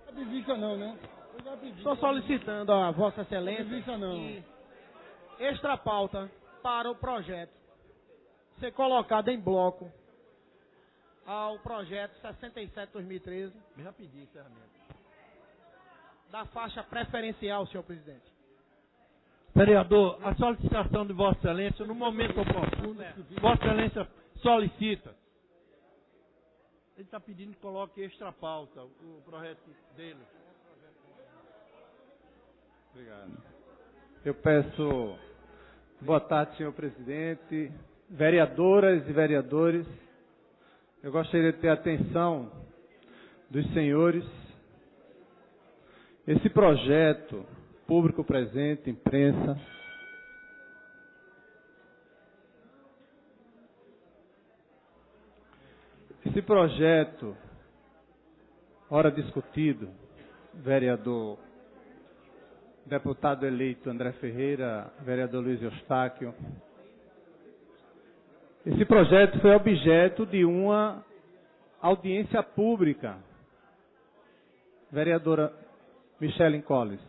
Não desista não, né? Eu já pedi. Estou solicitando a Vossa Excelência Não desista não. que extrapauta para o projeto ser colocado em bloco ao projeto 67/2013 Já pedi encerramento. da faixa preferencial, senhor presidente. Vereador, a solicitação de Vossa Excelência, no momento oportuno, Vossa Excelência solicita. Ele está pedindo que coloque extra pauta, o projeto dele. Obrigado. Eu peço, boa tarde, senhor presidente, vereadoras e vereadores. Eu gostaria de ter a atenção dos senhores. Esse projeto, público presente, imprensa, esse projeto, ora discutido, vereador, deputado eleito André Ferreira, vereador Luiz Eustáquio, esse projeto foi objeto de uma audiência pública, vereadora Michele Colles.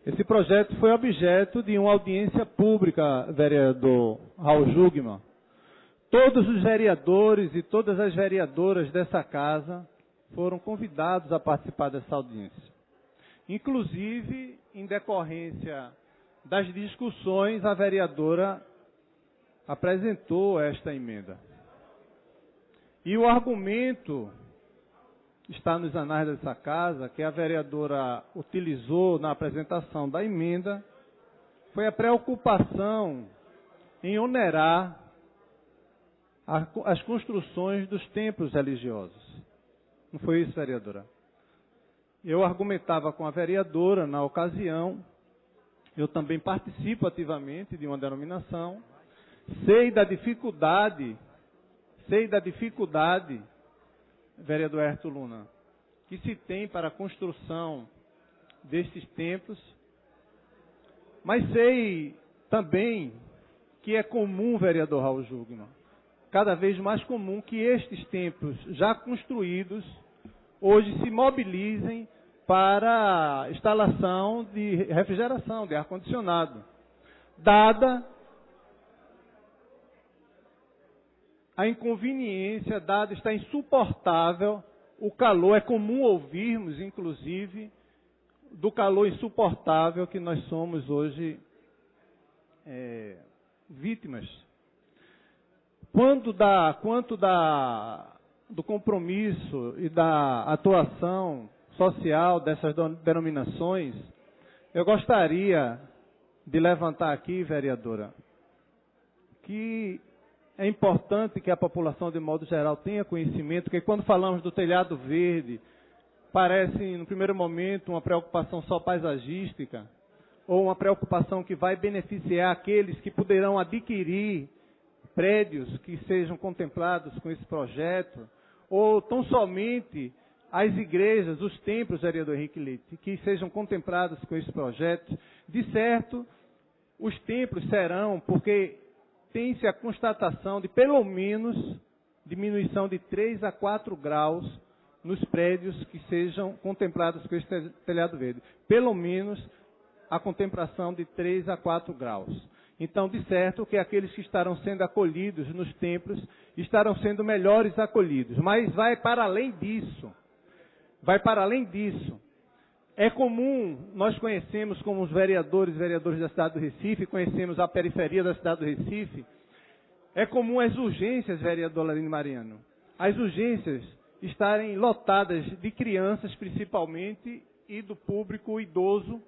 Esse projeto foi objeto de uma audiência pública, vereador Raul Jugman. Todos os vereadores e todas as vereadoras dessa casa foram convidados a participar dessa audiência. Inclusive, em decorrência das discussões, a vereadora apresentou esta emenda. E o argumento está nos anais dessa casa, que a vereadora utilizou na apresentação da emenda, foi a preocupação em onerar as construções dos templos religiosos. Não foi isso, vereadora? Eu argumentava com a vereadora na ocasião, eu também participo ativamente de uma denominação, sei da dificuldade sei da dificuldade, vereador Hérito Luna, que se tem para a construção destes templos, mas sei também que é comum, vereador Raul Jugman, cada vez mais comum que estes templos já construídos hoje se mobilizem para a instalação de refrigeração, de ar-condicionado, dada a inconveniência, dada está insuportável o calor. É comum ouvirmos, inclusive, do calor insuportável que nós somos hoje vítimas. Quanto do compromisso e da atuação social dessas denominações, eu gostaria de levantar aqui, vereadora, que é importante que a população, de modo geral, tenha conhecimento, que quando falamos do telhado verde, parece, no primeiro momento, uma preocupação só paisagística, ou uma preocupação que vai beneficiar aqueles que poderão adquirir prédios que sejam contemplados com esse projeto, ou tão somente as igrejas, os templos, vereador Henrique Leite, que sejam contemplados com esse projeto. De certo, os templos serão, porque tem-se a constatação de, pelo menos, diminuição de 3 a 4 graus nos prédios que sejam contemplados com esse telhado verde. Pelo menos, a contemplação de 3 a 4 graus. Então, de certo, que aqueles que estarão sendo acolhidos nos templos estarão sendo melhores acolhidos. Mas vai para além disso. Vai para além disso. É comum, nós conhecemos como os vereadores da cidade do Recife, conhecemos a periferia da cidade do Recife, é comum as urgências, vereador Larine Mariano, as urgências estarem lotadas de crianças, principalmente, e do público idoso,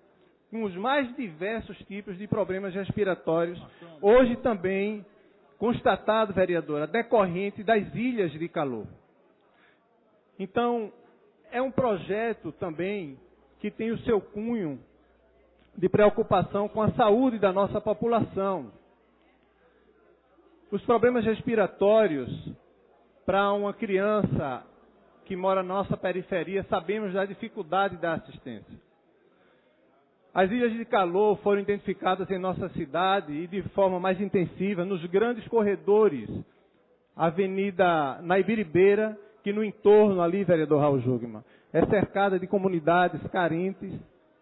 com os mais diversos tipos de problemas respiratórios, hoje também constatado, vereadora, decorrente das ilhas de calor. Então, é um projeto também que tem o seu cunho de preocupação com a saúde da nossa população. Os problemas respiratórios, para uma criança que mora na nossa periferia, sabemos da dificuldade da assistência. As ilhas de calor foram identificadas em nossa cidade e de forma mais intensiva nos grandes corredores, Avenida Naibiribeira, que no entorno ali, vereador Raul Jugman, é cercada de comunidades carentes,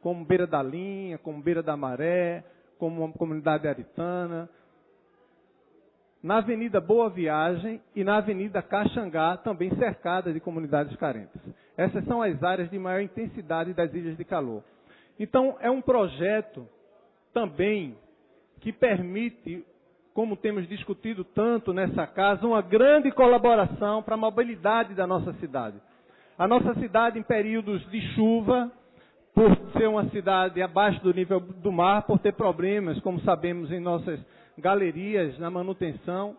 como Beira da Linha, como Beira da Maré, como a comunidade aritana. Na Avenida Boa Viagem e na Avenida Caxangá, também cercada de comunidades carentes. Essas são as áreas de maior intensidade das ilhas de calor. Então, é um projeto também que permite, como temos discutido tanto nessa casa, uma grande colaboração para a mobilidade da nossa cidade. A nossa cidade, em períodos de chuva, por ser uma cidade abaixo do nível do mar, por ter problemas, como sabemos, em nossas galerias, na manutenção,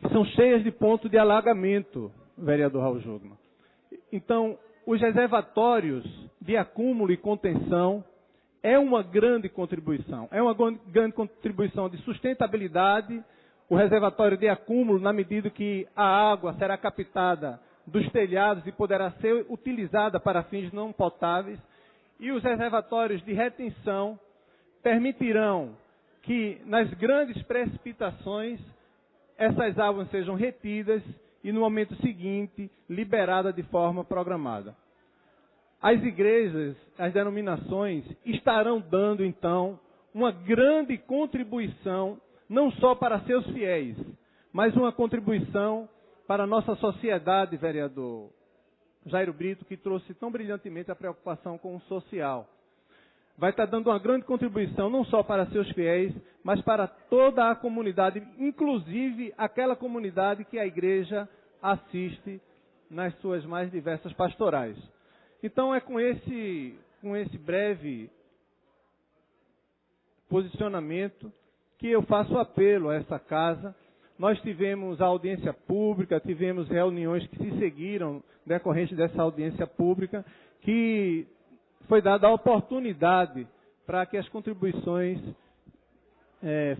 que são cheias de pontos de alagamento, vereador Raul Jugman. Então, os reservatórios de acúmulo e contenção é uma grande contribuição. É uma grande contribuição de sustentabilidade, o reservatório de acúmulo, na medida que a água será captada dos telhados e poderá ser utilizada para fins não potáveis, e os reservatórios de retenção permitirão que, nas grandes precipitações, essas águas sejam retidas e, no momento seguinte, liberadas de forma programada. As igrejas, as denominações, estarão dando, então, uma grande contribuição, não só para seus fiéis, mas uma contribuição para a nossa sociedade, vereador Jairo Brito, que trouxe tão brilhantemente a preocupação com o social. Vai estar dando uma grande contribuição, não só para seus fiéis, mas para toda a comunidade, inclusive aquela comunidade que a igreja assiste nas suas mais diversas pastorais. Então, é com esse breve posicionamento que eu faço apelo a essa casa. Nós tivemos a audiência pública, tivemos reuniões que se seguiram decorrente dessa audiência pública, que foi dada a oportunidade para que as contribuições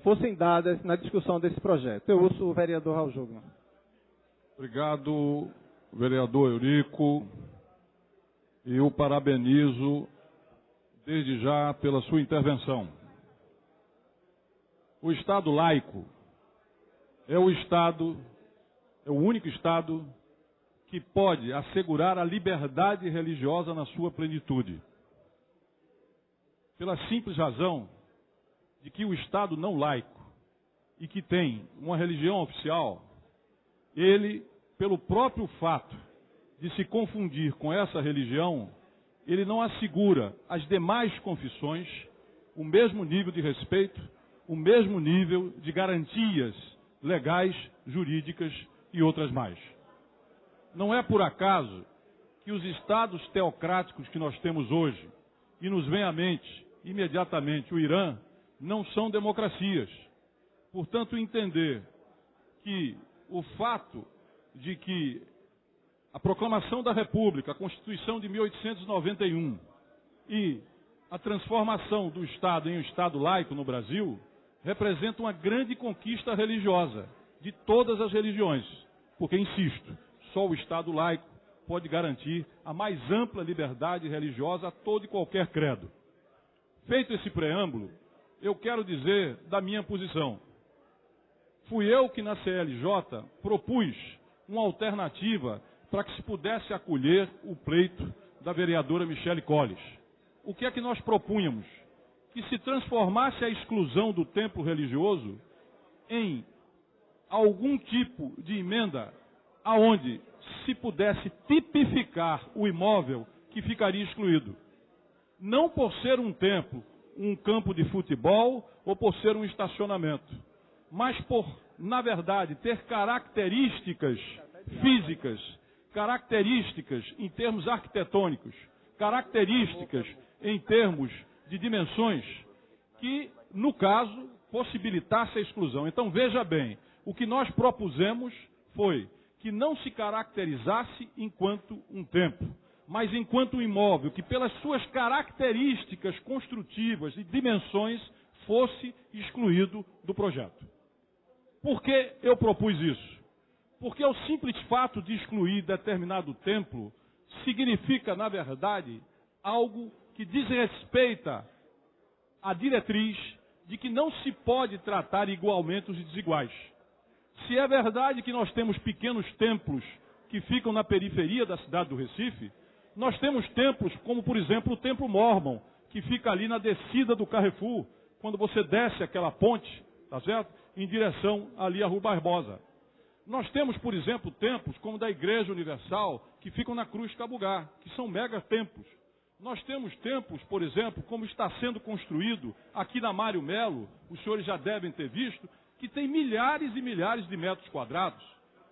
fossem dadas na discussão desse projeto. Eu ouço o vereador Raul Jugman. Obrigado, vereador Eurico, e o parabenizo desde já pela sua intervenção. O Estado laico é o único Estado que pode assegurar a liberdade religiosa na sua plenitude. Pela simples razão de que o Estado não laico e que tem uma religião oficial, ele, pelo próprio fato de se confundir com essa religião, ele não assegura às demais confissões o mesmo nível de respeito, o mesmo nível de garantias legais, jurídicas e outras mais. Não é por acaso que os estados teocráticos que nós temos hoje, e nos vem à mente imediatamente o Irã, não são democracias. Portanto, entender que o fato de que a proclamação da República, a Constituição de 1891 e a transformação do Estado em um Estado laico no Brasil representa uma grande conquista religiosa de todas as religiões, porque, insisto, só o Estado laico pode garantir a mais ampla liberdade religiosa a todo e qualquer credo. Feito esse preâmbulo, eu quero dizer da minha posição. Fui eu que na CLJ propus uma alternativa para que se pudesse acolher o pleito da vereadora Michele Colles. O que é que nós propunhamos? Que se transformasse a exclusão do templo religioso em algum tipo de emenda aonde se pudesse tipificar o imóvel que ficaria excluído. Não por ser um templo, um campo de futebol ou por ser um estacionamento, mas por, na verdade, ter características físicas, características em termos arquitetônicos, características em termos de dimensões que, no caso, possibilitasse a exclusão. Então, veja bem, o que nós propusemos foi que não se caracterizasse enquanto um templo, mas enquanto um imóvel que, pelas suas características construtivas e dimensões, fosse excluído do projeto. Por que eu propus isso? Porque o simples fato de excluir determinado templo significa, na verdade, algo que desrespeita a diretriz de que não se pode tratar igualmente os desiguais. Se é verdade que nós temos pequenos templos que ficam na periferia da cidade do Recife, nós temos templos como, por exemplo, o Templo Mórmon, que fica ali na descida do Carrefour, quando você desce aquela ponte, tá certo? Em direção ali à Rua Barbosa. Nós temos, por exemplo, templos como da Igreja Universal, que ficam na Cruz Cabugá, que são mega templos. Nós temos templos, por exemplo, como está sendo construído aqui na Mário Melo, os senhores já devem ter visto, que tem milhares e milhares de metros quadrados.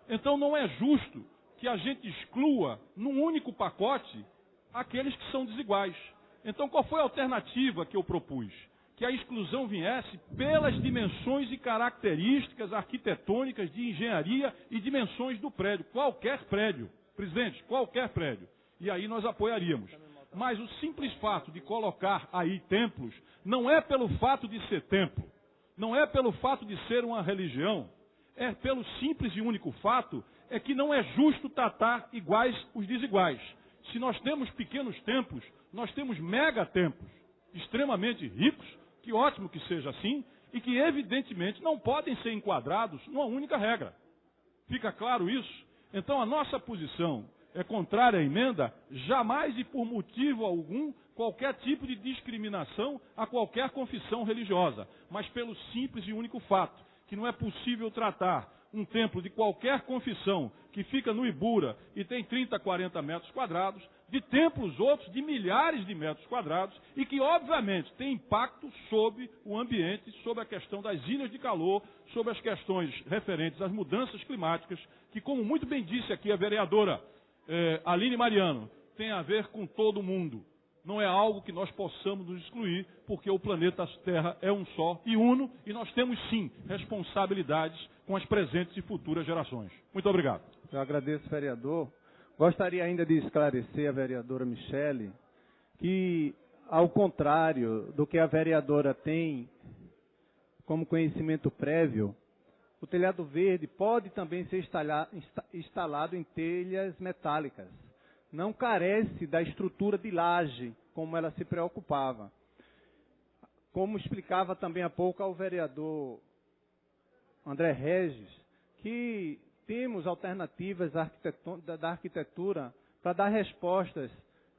Então não é justo que a gente exclua num único pacote aqueles que são desiguais. Então qual foi a alternativa que eu propus? Que a exclusão viesse pelas dimensões e características arquitetônicas de engenharia e dimensões do prédio. Qualquer prédio, presidente, qualquer prédio. E aí nós apoiaríamos. Mas o simples fato de colocar aí templos não é pelo fato de ser templo, não é pelo fato de ser uma religião, é pelo simples e único fato é que não é justo tratar iguais os desiguais. Se nós temos pequenos templos, nós temos mega templos, extremamente ricos, que ótimo que seja assim, e que evidentemente não podem ser enquadrados numa única regra. Fica claro isso? Então a nossa posição é contrária à emenda, jamais e por motivo algum, qualquer tipo de discriminação a qualquer confissão religiosa, mas pelo simples e único fato que não é possível tratar um templo de qualquer confissão que fica no Ibura e tem 30, 40 metros quadrados, de templos outros de milhares de metros quadrados e que, obviamente, tem impacto sobre o ambiente, sobre a questão das ilhas de calor, sobre as questões referentes às mudanças climáticas, que, como muito bem disse aqui a vereadora Aline Mariano, tem a ver com todo mundo. Não é algo que nós possamos nos excluir, porque o planeta Terra é um só e uno, e nós temos sim responsabilidades com as presentes e futuras gerações. Muito obrigado. Eu agradeço, vereador. Gostaria ainda de esclarecer a vereadora Michele que, ao contrário do que a vereadora tem como conhecimento prévio, o telhado verde pode também ser instalado em telhas metálicas. Não carece da estrutura de laje, como ela se preocupava. Como explicava também há pouco ao vereador André Regis, que temos alternativas da arquitetura para dar respostas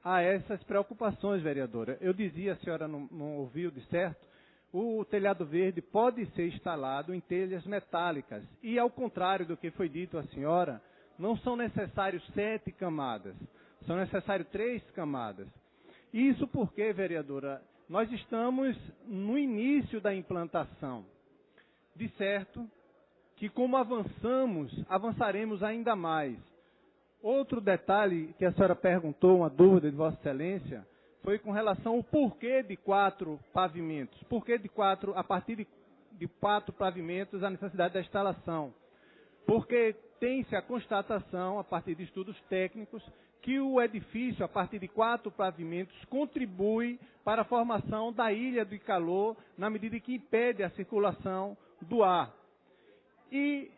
a essas preocupações, vereadora. Eu dizia, a senhora não ouviu de certo, o telhado verde pode ser instalado em telhas metálicas. E, ao contrário do que foi dito à senhora, não são necessárias 7 camadas, são necessárias 3 camadas. Isso porque, vereadora, nós estamos no início da implantação. De certo que, como avançaremos ainda mais. Outro detalhe que a senhora perguntou, uma dúvida de Vossa Excelência, foi com relação ao porquê de 4 pavimentos. Porquê de 4, a partir de 4 pavimentos, a necessidade da instalação? Porque tem-se a constatação, a partir de estudos técnicos, que o edifício, a partir de 4 pavimentos, contribui para a formação da ilha de calor, na medida que impede a circulação do ar. E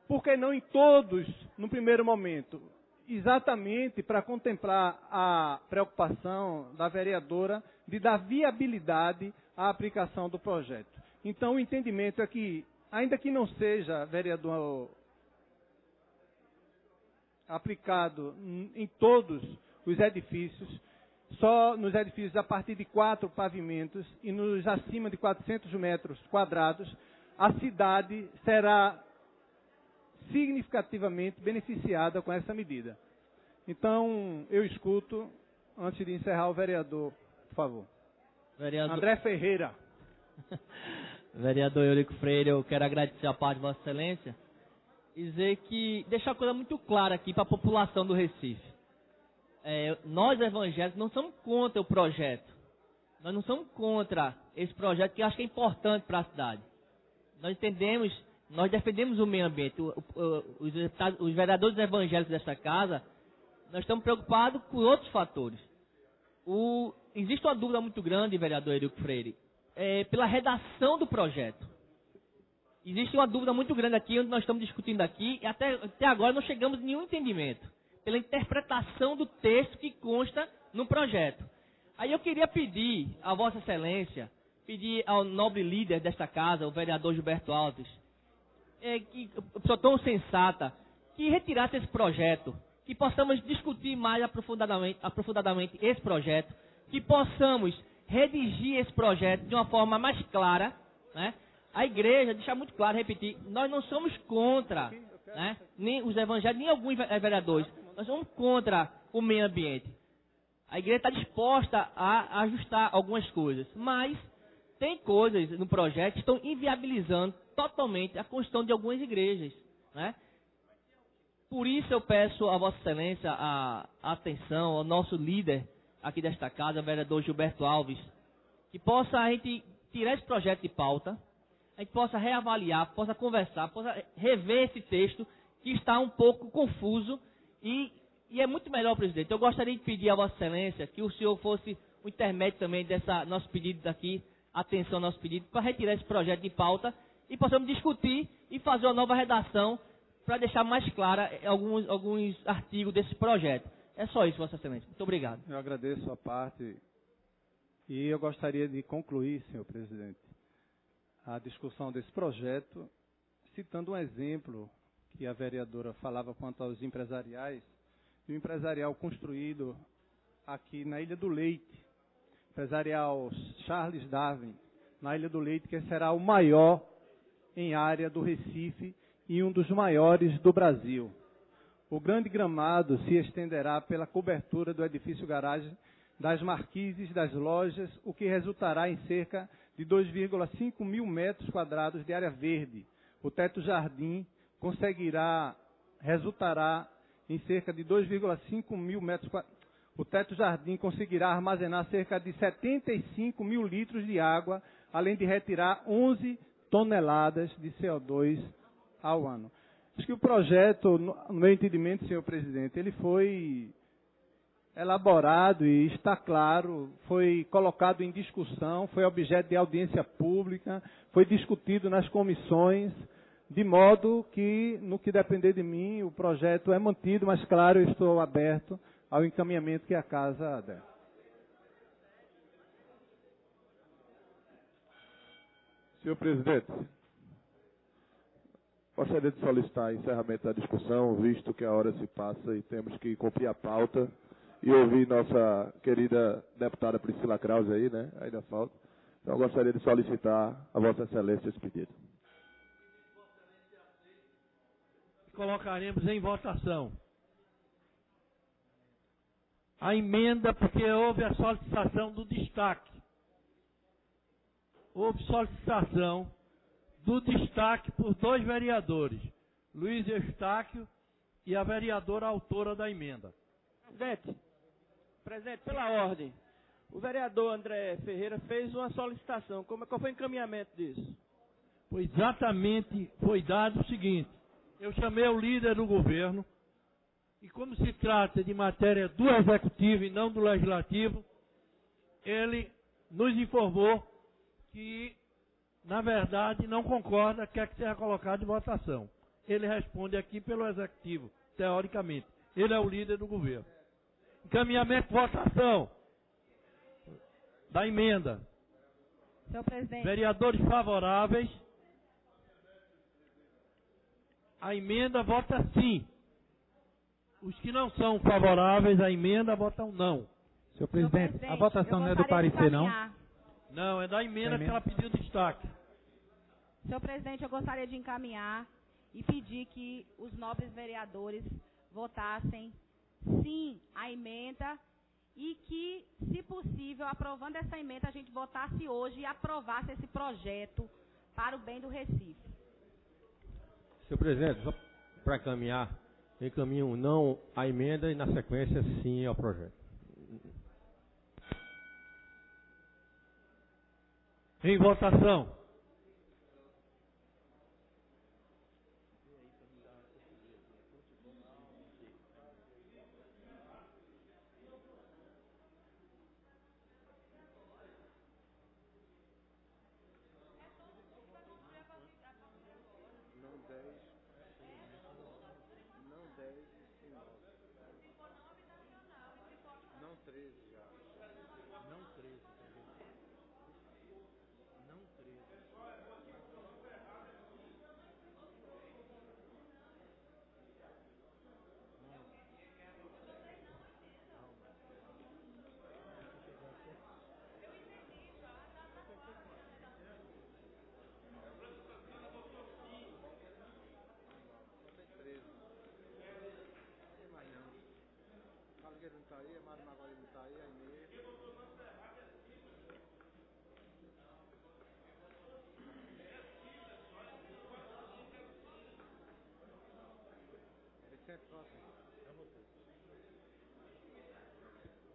por que não em todos, no primeiro momento? Exatamente para contemplar a preocupação da vereadora de dar viabilidade à aplicação do projeto. Então, o entendimento é que, ainda que não seja, vereador, aplicado em todos os edifícios, só nos edifícios a partir de 4 pavimentos e nos acima de 400 metros quadrados, a cidade será significativamente beneficiada com essa medida. Então, eu escuto, antes de encerrar, o vereador, por favor. Vereador... André Ferreira. Vereador Eurico Freire, eu quero agradecer a parte de Vossa Excelência e dizer que, deixar uma coisa muito clara aqui para a população do Recife. Nós, evangélicos, não somos contra o projeto. Nós não somos contra esse projeto, que eu acho que é importante para a cidade. Nós entendemos... Nós defendemos o meio ambiente. Os vereadores evangélicos desta casa, nós estamos preocupados com outros fatores. Existe uma dúvida muito grande, vereador Eurico Freire, pela redação do projeto. Existe uma dúvida muito grande aqui, onde nós estamos discutindo aqui, e até agora não chegamos a nenhum entendimento. Pela interpretação do texto que consta no projeto. Aí eu queria pedir a Vossa Excelência, pedir ao nobre líder desta casa, o vereador Gilberto Alves, que pessoa tão sensata, que retirasse esse projeto, que possamos discutir mais aprofundadamente esse projeto, que possamos redigir esse projeto de uma forma mais clara, né? A igreja, deixar muito claro, repetir, nós não somos contra, né? Nem os evangélicos, nem alguns vereadores, nós somos contra o meio ambiente. A igreja está disposta a ajustar algumas coisas, mas tem coisas no projeto que estão inviabilizando totalmente a construção de algumas igrejas, né? Por isso eu peço a Vossa Excelência a atenção ao nosso líder aqui desta casa, o vereador Gilberto Alves, que possa a gente tirar esse projeto de pauta, a gente possa reavaliar, possa conversar, possa rever esse texto que está um pouco confuso e é muito melhor, presidente. Eu gostaria de pedir a Vossa Excelência que o senhor fosse o intermédio também dessa nosso pedido daqui, atenção ao nosso pedido, para retirar esse projeto de pauta e possamos discutir e fazer uma nova redação para deixar mais clara alguns artigos desse projeto. É só isso, Vossa Excelência. Muito obrigado. Eu agradeço a parte e eu gostaria de concluir, senhor presidente, a discussão desse projeto, citando um exemplo que a vereadora falava quanto aos empresariais, e o empresarial construído aqui na Ilha do Leite, empresarial Charles Darwin, na Ilha do Leite, que será o maior em área do Recife e um dos maiores do Brasil. O grande gramado se estenderá pela cobertura do edifício garagem, das marquises, das lojas, o que resultará em cerca de 2,5 mil metros quadrados de área verde. O teto jardim resultará em cerca de 2,5 mil metros quadrados. O teto jardim conseguirá armazenar cerca de 75 mil litros de água, além de retirar 11 toneladas de CO2 ao ano. Acho que o projeto, no meu entendimento, senhor presidente, ele foi elaborado e está claro, foi colocado em discussão, foi objeto de audiência pública, foi discutido nas comissões, de modo que, no que depender de mim, o projeto é mantido, mas, claro, eu estou aberto ao encaminhamento que a Casa der. Senhor presidente, gostaria de solicitar encerramento da discussão, visto que a hora se passa e temos que cumprir a pauta e ouvir nossa querida deputada Priscila Krause aí, né? Ainda falta. Então, gostaria de solicitar a Vossa Excelência esse pedido. Colocaremos em votação a emenda, porque houve a solicitação do destaque. Houve solicitação do destaque por 2 vereadores, Luiz Eustáquio e a vereadora autora da emenda. Presidente, pela ordem, o vereador André Ferreira fez uma solicitação. Qual foi o encaminhamento disso? Pois exatamente foi dado o seguinte: eu chamei o líder do governo, e como se trata de matéria do Executivo e não do Legislativo, ele nos informou que, na verdade, não concorda, quer que seja colocado em votação. Ele responde aqui pelo Executivo, teoricamente. Ele é o líder do governo. Encaminhamento, votação da emenda. Senhor presidente. Vereadores favoráveis. A emenda vota sim. Os que não são favoráveis à emenda votam não. Senhor presidente, a votação não é do parecer, não? Não, é da emenda que ela pediu destaque. Senhor presidente, eu gostaria de encaminhar e pedir que os nobres vereadores votassem sim à emenda e que, se possível, aprovando essa emenda, a gente votasse hoje e aprovasse esse projeto para o bem do Recife. Senhor presidente, só para encaminhar, eu encaminho não à emenda e, na sequência, sim ao projeto. Em votação.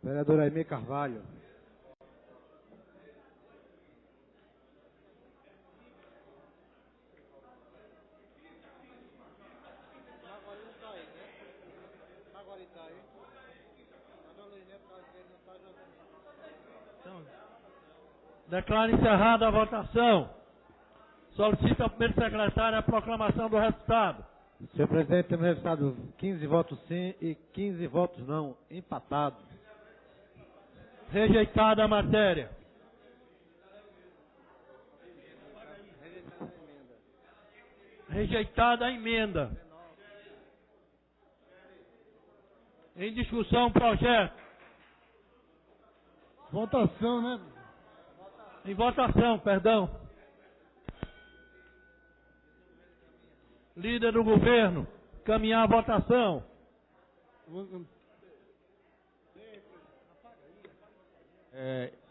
Vereador Aimee Carvalho. Declaro encerrada a votação. Solicito ao primeiro secretário a proclamação do resultado. Senhor presidente, temos resultado 15 votos sim e 15 votos não, empatados. Rejeitada a matéria. Rejeitada a emenda. Em discussão, projeto. Votação, né? Em votação, perdão. Líder do governo, caminhar a votação.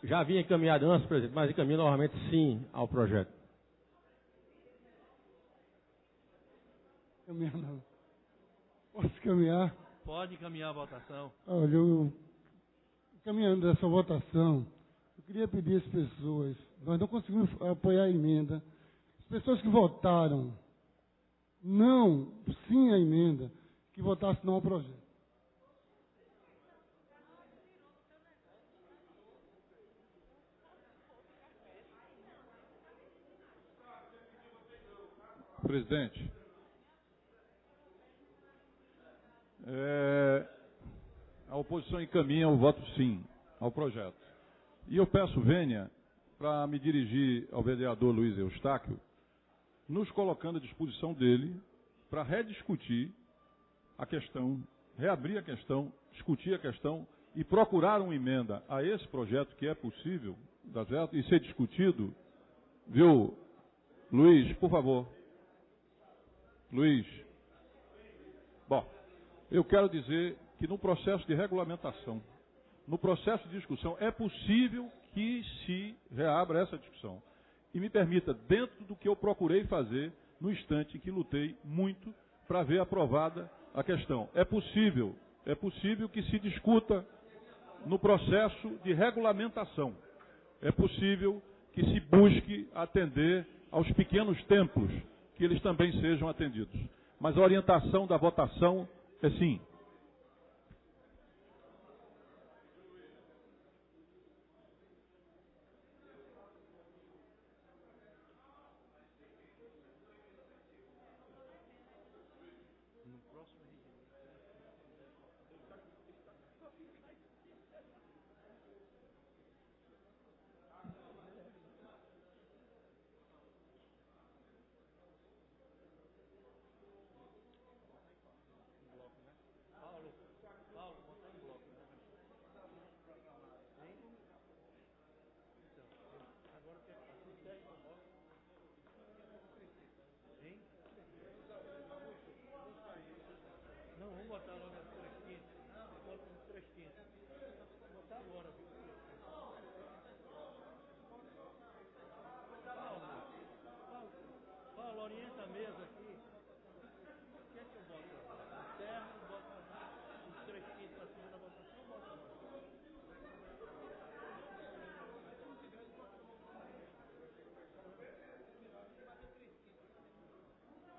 Já havia encaminhado antes, presidente, mas encaminho novamente sim ao projeto. Caminhar não. Posso caminhar? Pode encaminhar a votação. Olha, caminhando essa votação, eu queria pedir às pessoas, nós não conseguimos apoiar a emenda, as pessoas que votaram não, sim à emenda, que votassem não ao projeto. Presidente, a oposição encaminha o voto sim ao projeto. E eu peço vênia para me dirigir ao vereador Luiz Eustáquio, nos colocando à disposição dele para rediscutir a questão, reabrir a questão, discutir a questão e procurar uma emenda a esse projeto que é possível, tá certo? E ser discutido, viu, Luiz, por favor. Luiz. Bom, eu quero dizer que no processo de regulamentação, no processo de discussão, é possível que se reabra essa discussão. E me permita, dentro do que eu procurei fazer no instante em que lutei muito para ver aprovada a questão. É possível que se discuta no processo de regulamentação. É possível que se busque atender aos pequenos templos, que eles também sejam atendidos. Mas a orientação da votação é sim.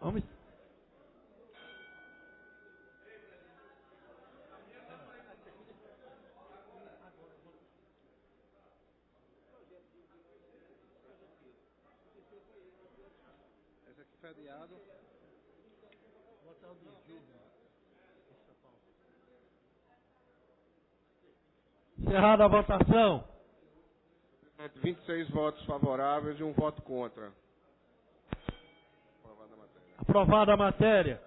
Vamos. Esse aqui foi adiado. Botar o de julho. Encerrada a votação. 26 votos favoráveis e um voto contra. Aprovada a matéria.